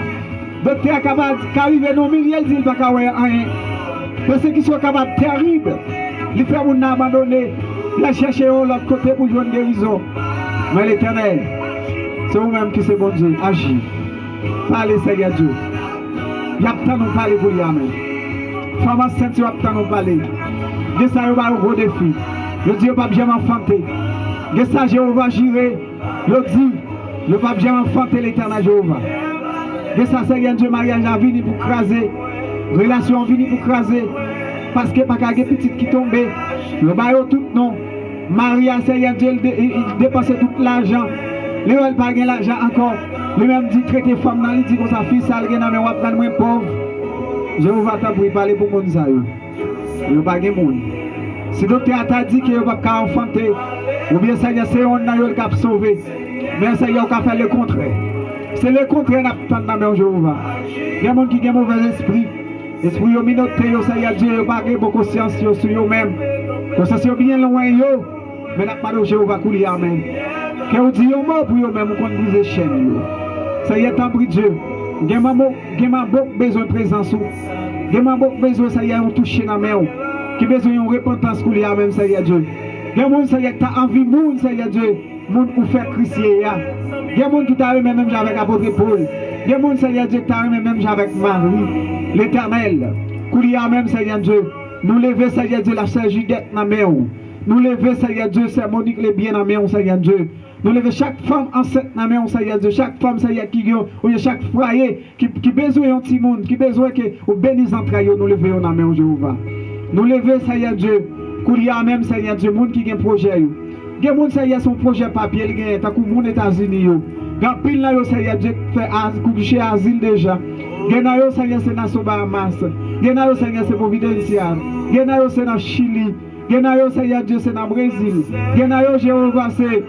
Docteur qui arrive dans le milieu, il dit qu'il n'y a pas rien. Parce qu'ils sont capables de terrible. Les frères ont abandonné. Ils cherché de l'autre côté pour jouer une guérison. Mais l'Éternel, c'est vous-même qui c'est bon Dieu. Agis. Parlez, Seigneur Dieu. Il y a tant de parler pour lui. Amen. Femme enceinte, il y a tant de parler. De ça, il y a un gros défi. Le Dieu pas bien enfanté. De ça, Jéhovah juré. Le dit, le pape bien enfanté l'Éternel Jéhovah. De ça, Seigneur Dieu, mariage a venu pour craser. Relation a venu pour craser. Parce que pas qu'il y a des petites qui tombent. Le baillot tout non. Maria, Seigneur Dieu, il dépensait tout l'argent. Il n'a pas gagné l'argent encore. Lui-même dit traiter femme dans, il dit que sa fille, ça le gagne, mais on va prendre moins pauvre. Jéhovah t'a pour parler pour mon ça. Il n'a pas gagné monde. Si le docteur t'a dit qu'il n'y a pas enfanter, ou bien Seigneur, c'est on qui a sauvé. Mais Seigneur, on a fait le contraire. C'est le contraire qu'on a dans Jéhovah. Il y a des gens qui ont un mauvais esprit. Esprit au minoté, Seigneur Dieu, il n'y a pas de conscience sur eux-mêmes. Conscience bien loin, mais n'a pas de Jéhovah couler, amen. Que vous dites mot pour eux-mêmes, qu'on brise les chaînes. Seigneur, t'en prie Dieu. Il y a beaucoup besoin de présence. Il y a beaucoup besoin, Seigneur, de toucher la main. Qui a besoin de repentance couler, amen, Seigneur Dieu. Il y a des gens, Seigneur, qui ont envie de Seigneur Dieu, pour faire Christier. Il y a des gens qui ont même avec l'apôtre Paul. Il y a des gens, Seigneur Dieu, qui ont même avec Marie, l'Éternel. Couler, amen, Seigneur Dieu. Nous lever, Seigneur Dieu, la sœur Judette dans la main. Nous lever, Seigneur Dieu, c'est Monique les bien dans la main, Seigneur Dieu. Nous lever chaque femme enceinte dans la main, Seigneur Dieu. Chaque femme, Seigneur, qui a chaque foyer, qui besoin d'un petit monde, qui besoin que vous bénissez entre eux, nous lever dans la main, Jéhovah. Nous lever, Seigneur Dieu, couler même, Seigneur Dieu, monde qui a un projet. Il y a des gens, Seigneur, son projet papier, il y a des gens aux États-Unis. Il y a des gens, Seigneur Dieu, qui fait asile déjà. Il y a des gens, Seigneur, c'est dans Bahamas. Il y a des gens, Seigneur, c'est Providencial. Il y a des gens, c'est dans Chili. Il y a des gens, Seigneur Dieu, c'est dans Brésil. Il y a des gens, Jéhovah, c'est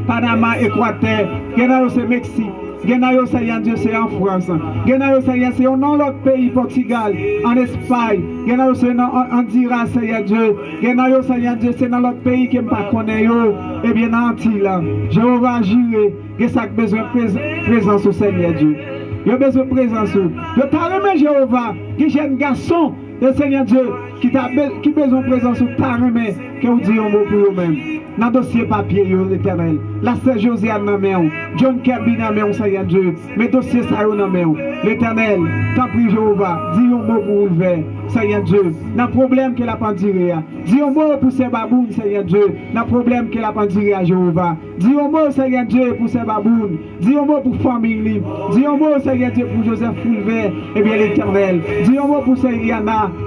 Panama, Équateur, Genaro c'est Mexique, Genaro Seigneur Dieu c'est en France, Genaro Seigneur c'est dans l'autre pays, Portugal, en Espagne, Genaro c'est en Dira Seigneur Dieu, Genaro Seigneur Dieu c'est dans l'autre pays qui ne pas connaît, et bien en Antille, Jéhovah juré, que ça a besoin de présence au Seigneur Dieu. Il a besoin de présence. Je t'ai remis Jéhovah, qui jeune garçon, le Seigneur Dieu, qui a besoin de présence, t'as remis, que vous dites un mot pour vous-même. Dans le dossier papier, l'éternel. La sœur José a nommé, John Kirby a nommé, Seigneur Dieu. Mais dossier ça a nommé, l'éternel. T'as pris Jéhovah, dis un mot pour vous faire, Seigneur Dieu. Dans le problème qu'il a pas tiré, dis un mot pour ces babounes, Seigneur Dieu. Dans le problème qu'il a pas tiré à Jéhovah. Dis un mot, Seigneur Dieu, pour ces babounes. Dis un mot pour famille. Dis un mot, Seigneur Dieu, pour Joseph Foulvert, et bien l'éternel. Dis un mot pour Seigneur.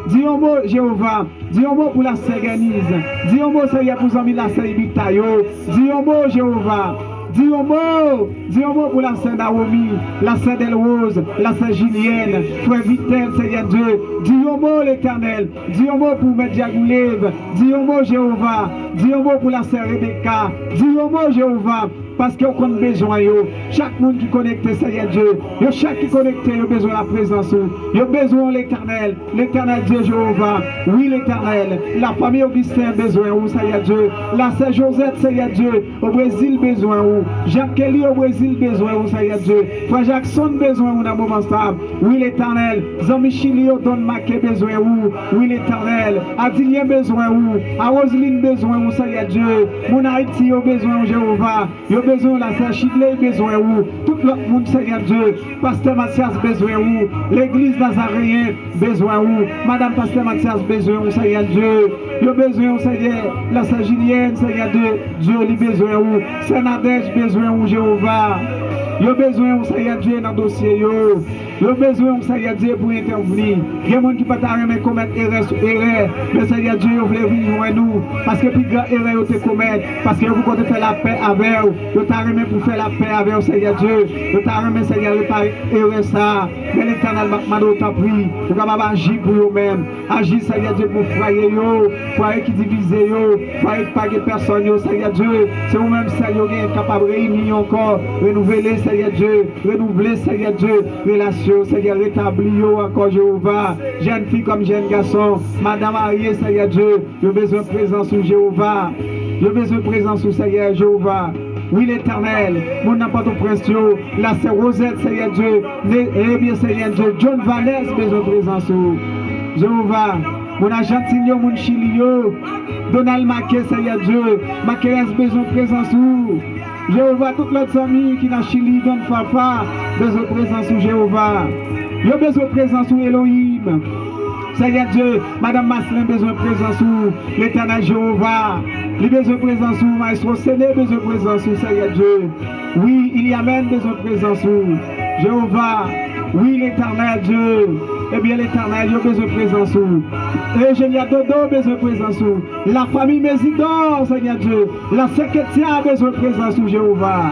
Dis un mot, Jéhovah. Dis un mot pour la sœur Ganise. Dis un mot, Seigneur, pour Zami la sœur Ibitayo. Dis un mot, Jéhovah. Dis un mot pour la sœur Naomi, la sœur Delrose, la sœur Julienne, frère Vitel, Seigneur Dieu. Dis un mot l'éternel. Dis un mot pour Média Goulev. Dis un mot Jéhovah. Dis un mot pour la sœur Rebecca. Dis un mot Jéhovah. Parce qu'on a besoin, chaque monde qui est connecté, Seigneur Dieu, chaque qui est connecté, il a besoin de la présence, il a besoin de l'éternel Dieu Jéhovah, oui l'éternel, la famille Augustin a besoin, Seigneur Dieu, la sœur Josette, Seigneur Dieu, au Brésil besoin, Jacques Kelly au Brésil besoin, Seigneur Dieu, Frère Jackson besoin, dans un moment stable, oui l'éternel, Zamichili au Don Maké besoin, oui l'éternel, Adilien besoin, à Roseline besoin, Seigneur Dieu, mon Haïti au besoin, Jéhovah, besoin, la sœur Chidley besoin où, tout le monde Seigneur Dieu, Pasteur Mathias besoin où, l'église Nazaréen besoin où, Madame Pasteur Mathias besoin où, Seigneur Dieu, il besoin où, Seigneur, la sœur Julienne, Seigneur Dieu, il besoin où, Sénadège besoin où, Jéhovah, il besoin où, Seigneur Dieu, dans le dossier, il besoin où, Seigneur Dieu, pour intervenir. Il y a des gens qui peuvent pas commettre erreur sur erreur, mais Seigneur Dieu, vous voulez venir à nous, parce que plus grand erreur vous commettre, parce que vous pouvez faire la paix avec vous. Je t'arrête pour faire la paix avec le Seigneur Dieu. Je t'arrête, Seigneur, de pas errer ça. Mais l'éternel m'a pris. Vous pouvez agir pour vous-même. Agir, Seigneur Dieu, pour foyer, foyer qui divise, foyer qui pas de personne, Seigneur Dieu. C'est vous-même, Seigneur, qui est capable de réunir encore, renouveler, Seigneur Dieu, renouveler, Seigneur Dieu, relation, Seigneur, rétablir encore, Jéhovah. Jeune fille comme jeune garçon, Madame mariée, Seigneur Dieu, j'ai besoin de présence sur Jéhovah. J'ai besoin de présence sur Seigneur Jéhovah. Oui, l'éternel, mon n'importe prince, la sœur Rosette, Seigneur Dieu, eh bien, Seigneur Dieu, John Valès, besoin de présence, Jéhovah, mon Argentinio, mon Chilio, Donald Maquet, Seigneur Dieu, Maquet, besoin de présence, Jéhovah, toute l'autre famille qui n'a Chili, Don Fafa, besoin de présence, Jéhovah, il a besoin de présence, Elohim. Seigneur Dieu, Madame Maslin, besoin de présence où l'éternel Jéhovah, il besoin de présence où Maestro Séné, besoin de présence où Seigneur Dieu. Oui, il y a même besoin de présence où Jéhovah, oui, l'éternel Dieu. Eh bien, l'éternel, il a besoin de présence où Eugénia Dodo, besoin de présence où la famille Mésidor, Seigneur Dieu. La secrétaire, besoin de présence où Jéhovah.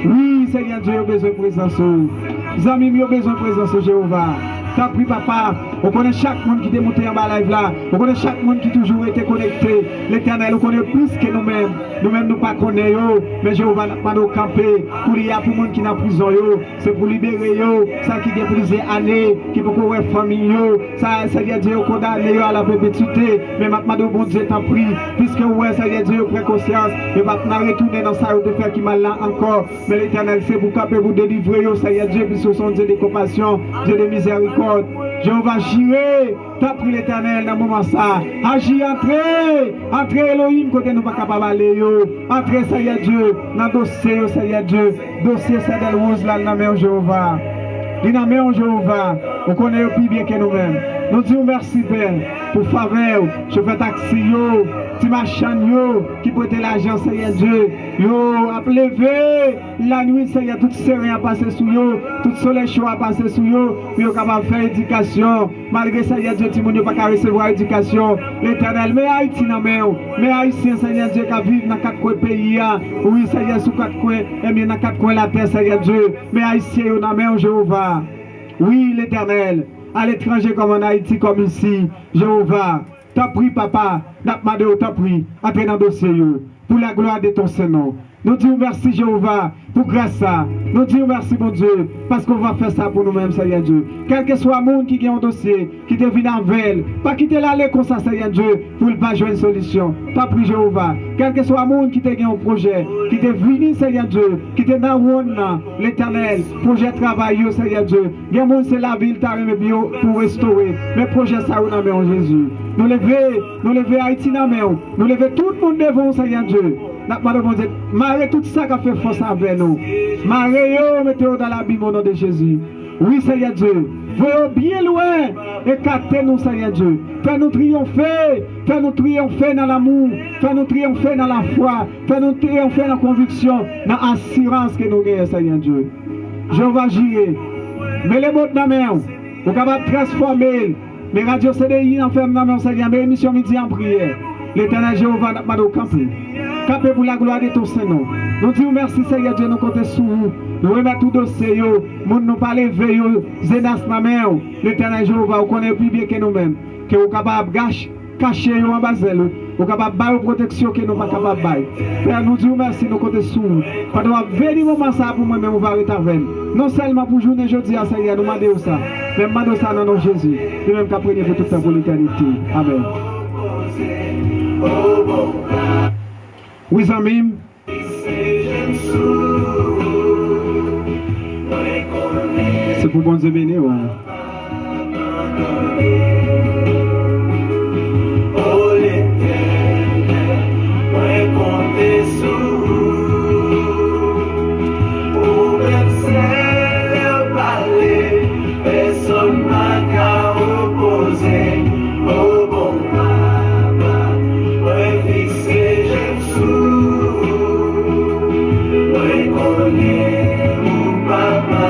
Oui, Seigneur Dieu, il a besoin de présence où. Zami, il a besoin de présence où Jéhovah. T'as pris papa, on connaît chaque monde qui est monté en bas live là, on connaît chaque monde qui toujours été connecté. L'éternel, on connaît plus que nous-mêmes. Nous-mêmes, nous pas connaissons, mais Jéhovah n'a pas nous camper. Pour y a pour monde qui est en prison, c'est pour libérer, ça qui est plusieurs années, qui peut courir famille, ça veut dire condamné à la perpétuité. Mais maintenant, bon Dieu t'en prie, puisque ouais, ça veut dire prendre conscience, et maintenant retourner dans ça, de faire qui mal là encore. Mais l'éternel, c'est pour capter vous délivrer, ça veut dire, puisque son Dieu de compassion, Dieu de miséricorde. Jéhovah j'irai, t'as pris l'éternel dans le moment ça. Agis, entrez Elohim, côté nous pas capable d'aller. Entrez, Seigneur Dieu, dans le dossier, Seigneur Dieu. Dossier, c'est de rose là, dans la main Jéhovah. Dans la main Jéhovah, on connaît plus bien que nous-mêmes. Nous disons merci, Père, pour faveur, je fais taxi, ti machin, qui prête l'argent, Seigneur Dieu. A levé la nuit, Seigneur, tout serein a passé sous yo, tout soleil chaud a passé sous yo, puis on capable de faire éducation. Malgré Seigneur Dieu, tout le monde n'a pas recevoir éducation. L'éternel, mais Haïti n'a pas, mais Haïtien, Seigneur Dieu, qui vivent dans 4 coins pays, oui, Seigneur, sous 4 coins, et bien dans 4 coins la terre, Seigneur Dieu, mais Haïtien, on a main Jéhovah. Oui, l'éternel, à l'étranger comme en Haïti, comme ici, Jéhovah, t'as pris, papa, t'as pris, entrez dans le dossier, pour la gloire de ton Seigneur. Nous disons merci Jéhovah pour grâce ça. Nous disons merci mon Dieu parce qu'on va faire ça pour nous-mêmes, Seigneur Dieu. Quel que soit le monde qui a un dossier, qui te vient en veille, pas quitter l'aller comme ça, Seigneur Dieu, pour ne pas jouer une solution. Pas pris Jéhovah. Quel que soit le monde qui te a un projet, qui te venu, Seigneur Dieu, qui te dans l'éternel, projet de travail, Seigneur Dieu. Il y a un monde, c'est la ville, t'as bio pour restaurer. Mais projet ça, on a mis en Jésus. Nous lever Haïti, nous lever tout le monde devant, Seigneur Dieu. Marre tout ça qui a fait force avec nous. Marre, mettez-vous dans la Bible au nom de Jésus. Oui, Seigneur Dieu. Voyons bien loin. Écartez-nous, Seigneur Dieu. Fais-nous triompher. Fais-nous triompher dans l'amour. Fais-nous triompher dans la foi. Fais-nous triompher dans la conviction. Dans l'assurance que nous gagnons, Seigneur Dieu. Jéhovah Jireh. Mais les mots de la main. Vous êtes capable de transformer. Mais Radio CDI en ferme dans la main, Seigneur. Mais émission midi en prière. L'éternel Jéhovah n'a pas de camper. Camper pour la gloire de ton Seigneur. Nous disons merci Seigneur Dieu, nous comptons sur vous. Nous remettons tout dossier, nous ne pas lever, Zénas ma main. L'éternel Jéhovah, vous connaissez plus bien que nous-mêmes. Que vous êtes capable de cacher en bas, vous êtes capable de faire protection que nous ne sommes pas capables de faire. Père, nous disons merci, nous comptons sur vous. Pendant venir moment ça pour moi-même, on va retarder. Non seulement pour journée aujourd'hui, Seigneur, nous demandons ça. Mais nous demandons ça dans notre Jésus. Nous-mêmes qu'après, pour toute pour l'éternité. Amen. Oui, amis. C'est pour bon Dieu béni. Oh l'Éternel, moi compter sur pour même celle parler, personne n'a qu'à opposer. Oh bon papa, moi fixé j'aime sous, moi connais mon papa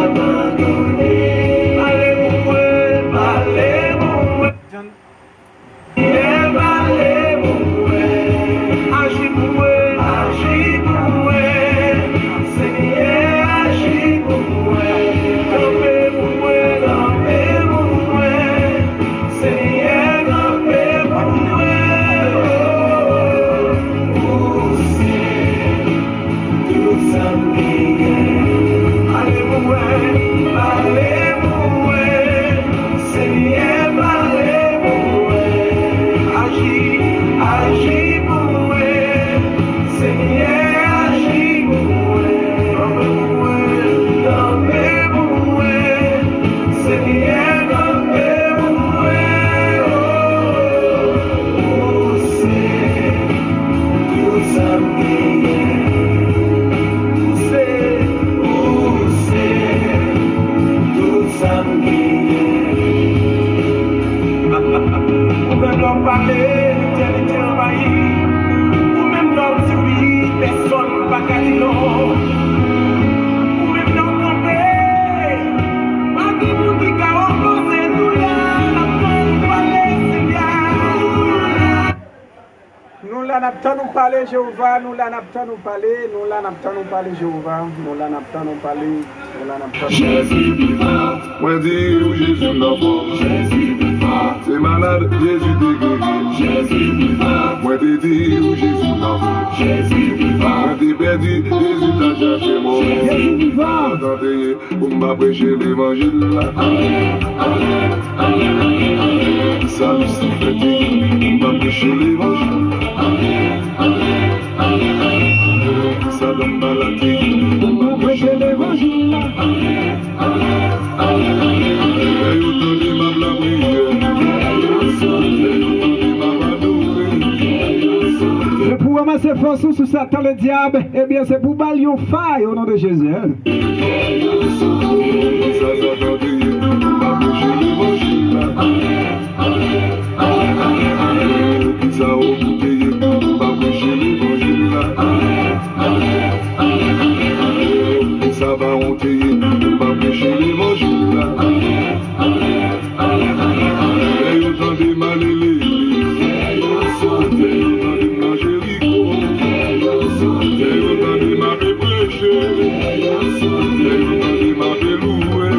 abandonné. Allez mon frère, allez mon frère. Nous parler Jéhovah, nous l'en nous parler, nous l'en parler Jéhovah, nous l'en parler, Jésus vivant, moi dis où Jésus d'abord. Jésus vivant, c'est malade, Jésus déguéri. Jésus vivant, moi te dis où Jésus d'abord. Jésus vivant, moi te perdu, Jésus t'a cherché moi. Jésus vivant, attendez, pour m'a prêcher l'évangile là. Salut c'est fait, pour m'a prêcher l'évangile. Ça donne maladie, pour m'a prêcher l'évangile. Et pour ramasser force sous Satan le diable, eh bien c'est pour balayer au faille au nom de Jésus. Ça va monter, on va prêcher l'évangile là. Et autant de mal l'église, et autant de manger rico, et autant de mal prêcher, et autant de mal louer.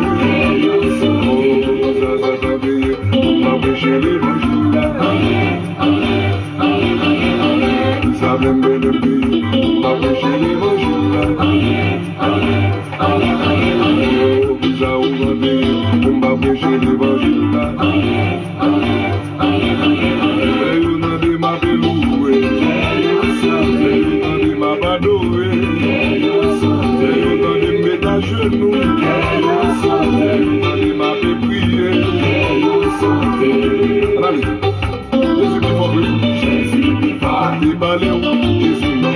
Jésus parler, Jésus non.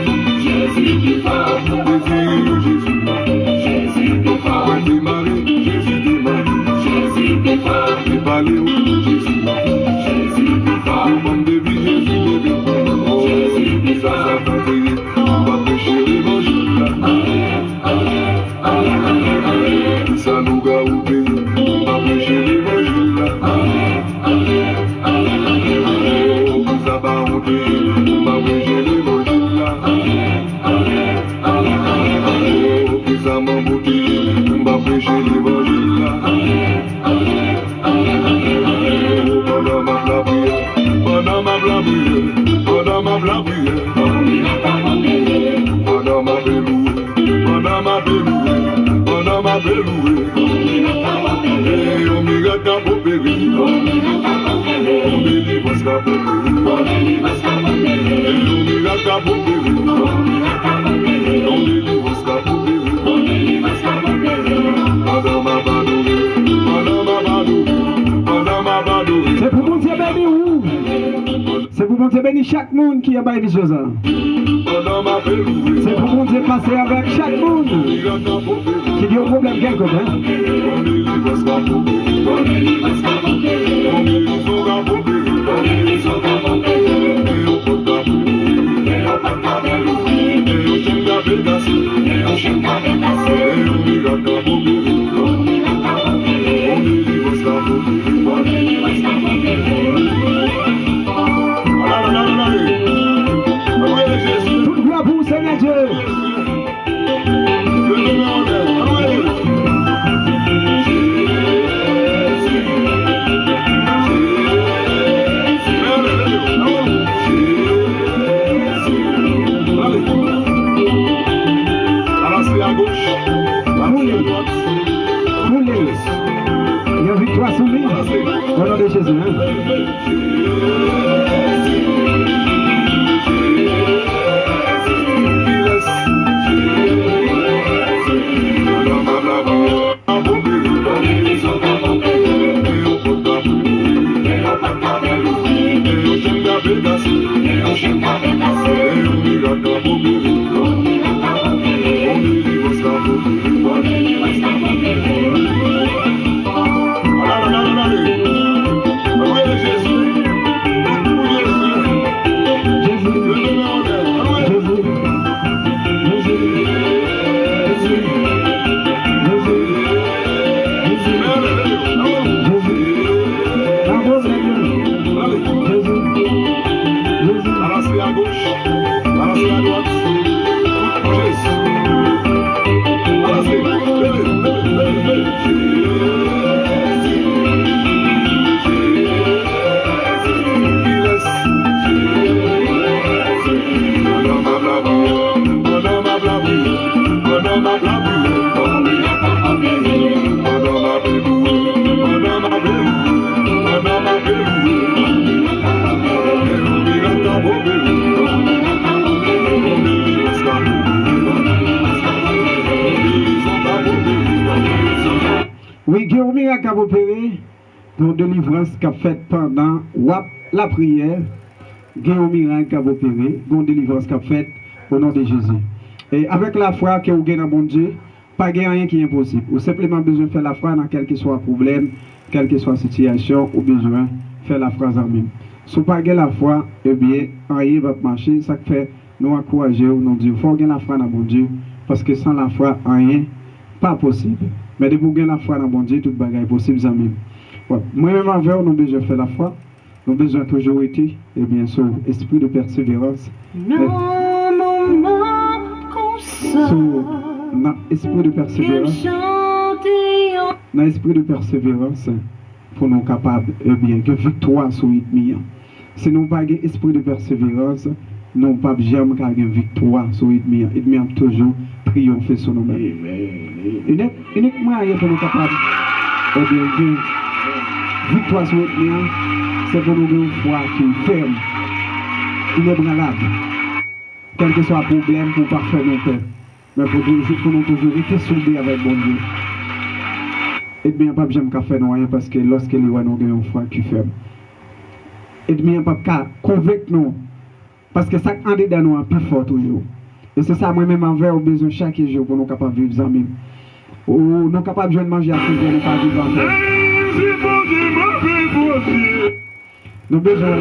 Jésus plus fort. Jésus non. Jésus plus fort. Moi t'es Marie, Jésus t'es Marie. Jésus plus fort. T'es parler, Jésus non. Jésus plus fort. Nous sommes des vies, Jésus des vies. Jésus plus fort. Ça t'intéresse, on va prêcher l'évangile là. Ça nous garoupe, on va prêcher l'évangile là. Ça va monter, on va prêcher l'évangile là. Ça m'a monté, on va prêcher l'évangile là. Pendant ma prière, pendant ma prière, pendant ma prière, pendant ma belouée, pendant ma belouée, pendant ma belouée, et on m'ira qu'à popérer, on délivre qu'à popérer, et on m'ira qu'à popérer, on délivre qu'à popérer, pendant ma badouée, pendant ma badouée, pendant ma badouée. C'est pour mon Dieu béni où? C'est pour mon Dieu béni chaque monde qui a baillé les choses. C'est pour mon Dieu passer avec chaque monde qui a un problème quelque part. Toute gloire pour Seigneur Dieu. Il y a victoire sur lui. Au nom de Jésus. Oui, Guillaume miracle a opéré pour délivrance qu'a faite pendant la prière. Guillaume miracle a opéré pour délivrance qu'a faite au nom de Jésus. Et avec la foi que vous avez dans mon Dieu, pas rien qui est impossible. Vous simplement besoin de faire la foi dans quel que soit problème, quelle que soit situation, ou besoin de faire la foi en même. Si vous n'avez pas la foi, eh bien, rien va marcher. Ça fait nous encourager au nom de Dieu. Il faut avoir la foi dans mon Dieu, parce que sans la foi, rien pas possible. Mais de vous gagner la foi dans mon Dieu, tout bagage est possible en même. Ouais. Moi-même avec nous avons besoin de faire la foi. Nous avons besoin toujours été, et bien sûr, esprit de persévérance. Dans esprit de persévérance. Dans esprit de persévérance, pour nous capables, eh bien, que victoire sur l'ennemi. Si nous n'avons pas esprit de persévérance, nous n'avons pas jamais gagné victoire sur l'ennemi. L'ennemi a toujours triomphé sur nous-mêmes. Uniquement pour nous capables, eh bien, que victoire sur l'ennemi, c'est pour nous une foi qui est ferme, inébranlable. Quel que soit le problème, pour parfaire nos pères. Mais pour nous toujours rester soudés avec bon Dieu. Et bien, pas jamais qu'à faire rien parce que lorsque nous avons une foi qui est ferme. Et bien, pas qu'à convaincre nous Parce que ça en dedans nous plus fort toujours. Et c'est ça moi-même envers au besoin chaque jour pour nous capables de vivre amis. Ou nous capables de manger à ce jour nous pas vivre ensemble. Nous besoin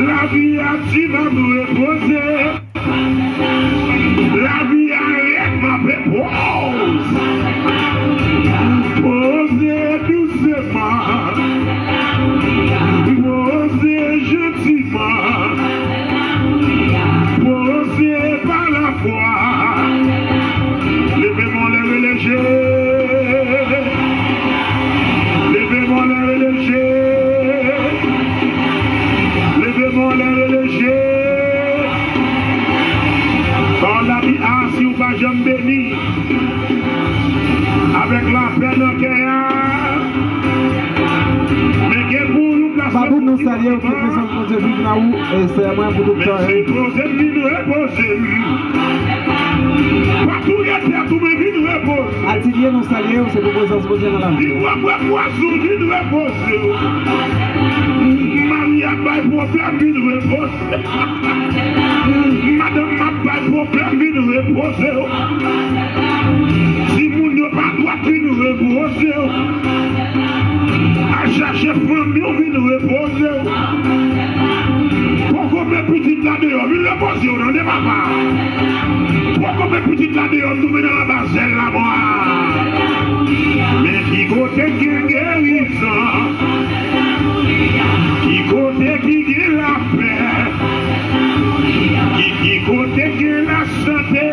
la vie a dit va nous reposer. La vie a rien m'a fait pause. Posez doucement. Posez gentiment. Posez par la foi. Levez-moi les léger. Levez-moi les léger. Levez-moi les léger. Quand la vie a si ou pas j'aime béni. Avec la peine au cœur. Mais que pour nous placer. Babou nous saluer au présent de Dieu vivre là où et c'est moi pour tout le temps. Mais posez nous reposer. Partout y a terre tout me vit nous reposer. Atelier nous saluer ou c'est pour présence de Dieu dans la vie. Dis-moi poisson vit nous reposer. Marie a pas problème vit nous reposer. Madame n'a pas problème vit nous reposer. Si vous n'avez pas droit de nous reposer, à chercher famille, on vient nous reposer. Pourquoi mes petites là-dedans, nous reposer dans des papas? Pourquoi mes petites là-dedans, nous mettons dans la baselle là-bas? Mais qui côté qui guérissant? Qui côté qui guérit la paix? Qui côté qui la santé?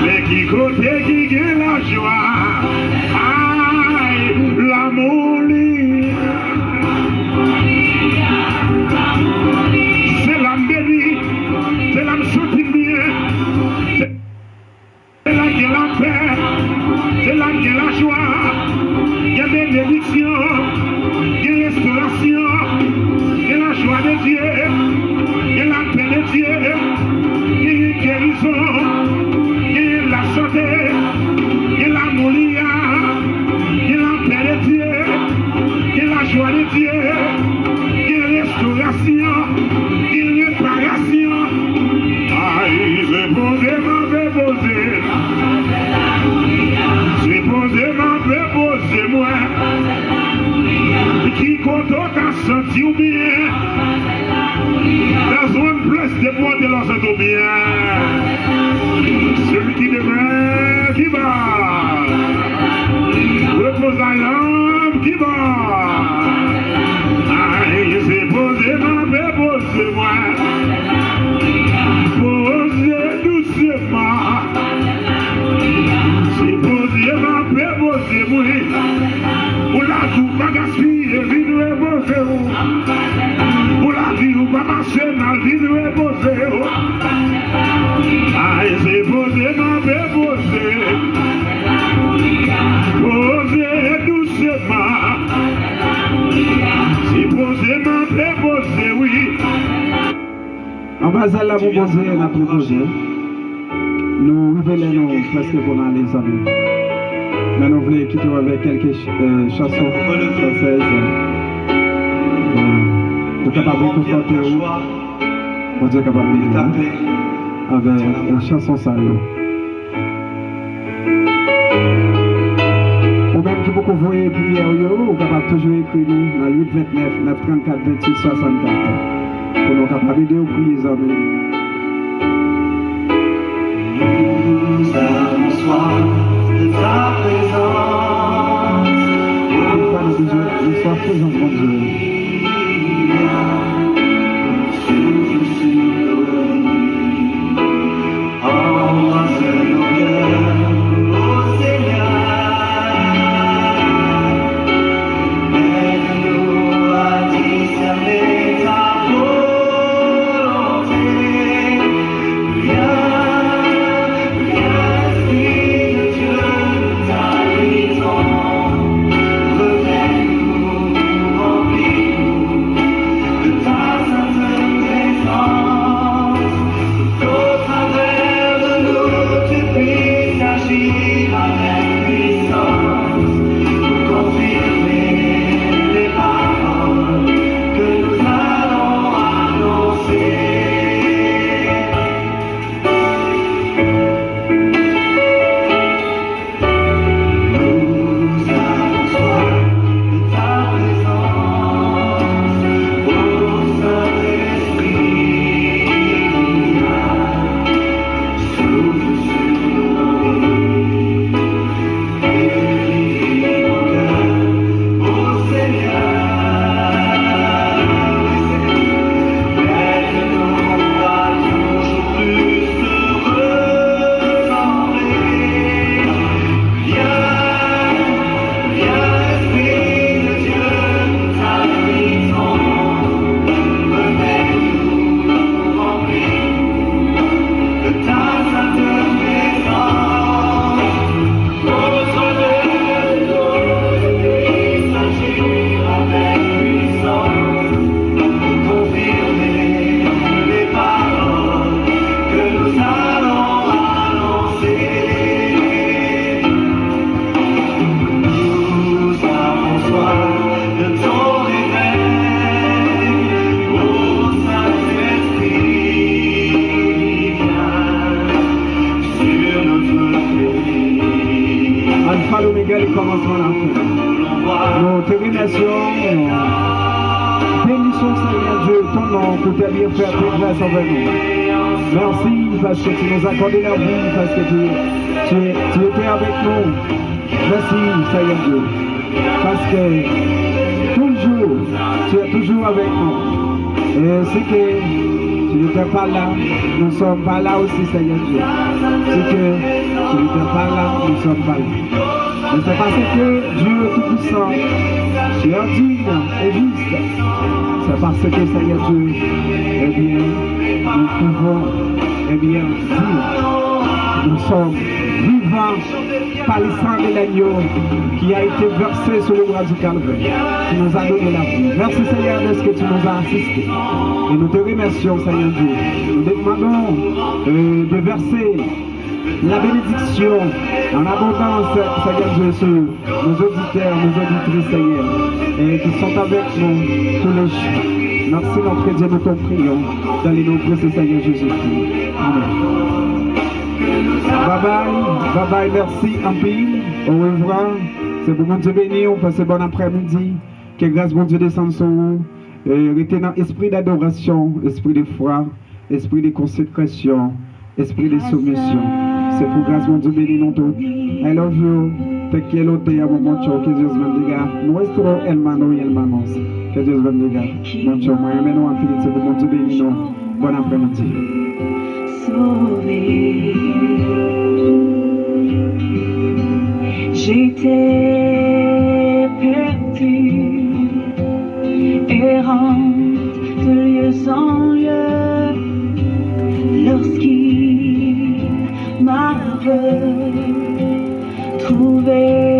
Mais qui côté qui guérit la joie? Aïe, l'amour libre. C'est l'âme bénie, c'est l'âme sentie bien. C'est là qu'il y a la paix, c'est là qu'il y a la joie. Il y a des bénédictions, il y a restauration, il y a la joie de Dieu, il y a la paix de Dieu, il y a une guérison, il y a la santé, il y a l'amour, il y a la paix de Dieu, il y a la joie de Dieu, il y a restauration, il y a réparation. Aïe, c'est posé, ma posé. C'est posé, ma posé, moi. Qui compte qu'à sentir bien. Dans une place de bois de l'on sent bien. Celui qui devrait, qui va. Repose à l'âme, qui va. Aïe, c'est posé, ma posé, moi. Posez doucement. C'est posé, ma posé, moi. Pour la vie, pas gaspiller, vie nous reposer. Pour la vie, pas marcher dans vie nous reposer. Aïe, c'est posé, ma posé. Posez doucement. C'est posé, ma posé, oui. En bas de la vous poser, on a proposé. Nous révélons presque pour aller les amis. Mais nous voulons quitter avec quelques chansons françaises. Nous sommes capables de conforter où on est capable de avec une chanson sérieuse. Ou même qui beaucoup voyez prière, ou capable toujours écrire nous dans 829 934 28 64. Pour nous capables de prier les amis. Nous avons soif de ta présence. Nous sommes présents pour Dieu. Souffle sur nos vies. Embrasse nos cœurs, ô Seigneur. Aide-nous à discerner ta volonté. Viens, Esprit de Dieu, ta pour tes bienfaits, tes grâces envers nous. Merci parce que tu nous as accordé la vie, parce que tu étais avec nous. Merci, Seigneur Dieu. Parce que toujours, tu es toujours avec nous. Et c'est que tu n'étais pas là, nous ne sommes pas là aussi, Seigneur Dieu. C'est que tu n'étais pas là, nous ne sommes pas là. Mais c'est parce que Dieu Tout-Puissant, tu es digne et juste. C'est parce que, Seigneur Dieu, eh bien, nous pouvons, eh bien, dire, nous sommes vivants par le sang de l'agneau qui a été versé sur le bras du Calvaire, qui nous a donné la vie. Merci, Seigneur, de ce que tu nous as assisté. Et nous te remercions, Seigneur Dieu. Nous te demandons de verser la bénédiction en abondance, Seigneur Dieu, sur nos auditeurs, nos auditrices, Seigneur, et qui sont avec nous tous les jours. Merci, notre Dieu, nous t'en prions dans les noms de Seigneur Jésus-Christ. Amen. Bye bye, merci en pile. Au revoir. C'est pour mon Dieu béni, on passe bon après-midi. Que grâce mon Dieu descende sur vous. Restez dans esprit d'adoration, esprit de foi, esprit de consécration, esprit de soumission. C'est pour grâce mon Dieu béni nous tous. I love you. Te quiero, te amo mucho. Que Dios bendiga. Nuestro hermano y hermanos. Que Dios bendiga. Mucho. Moi, amen. C'est pour mon Dieu béni nous. Bon après-midi. Sauvé. J'étais perdu, errante de lieu en lieu, lorsqu'il m'avait trouvé.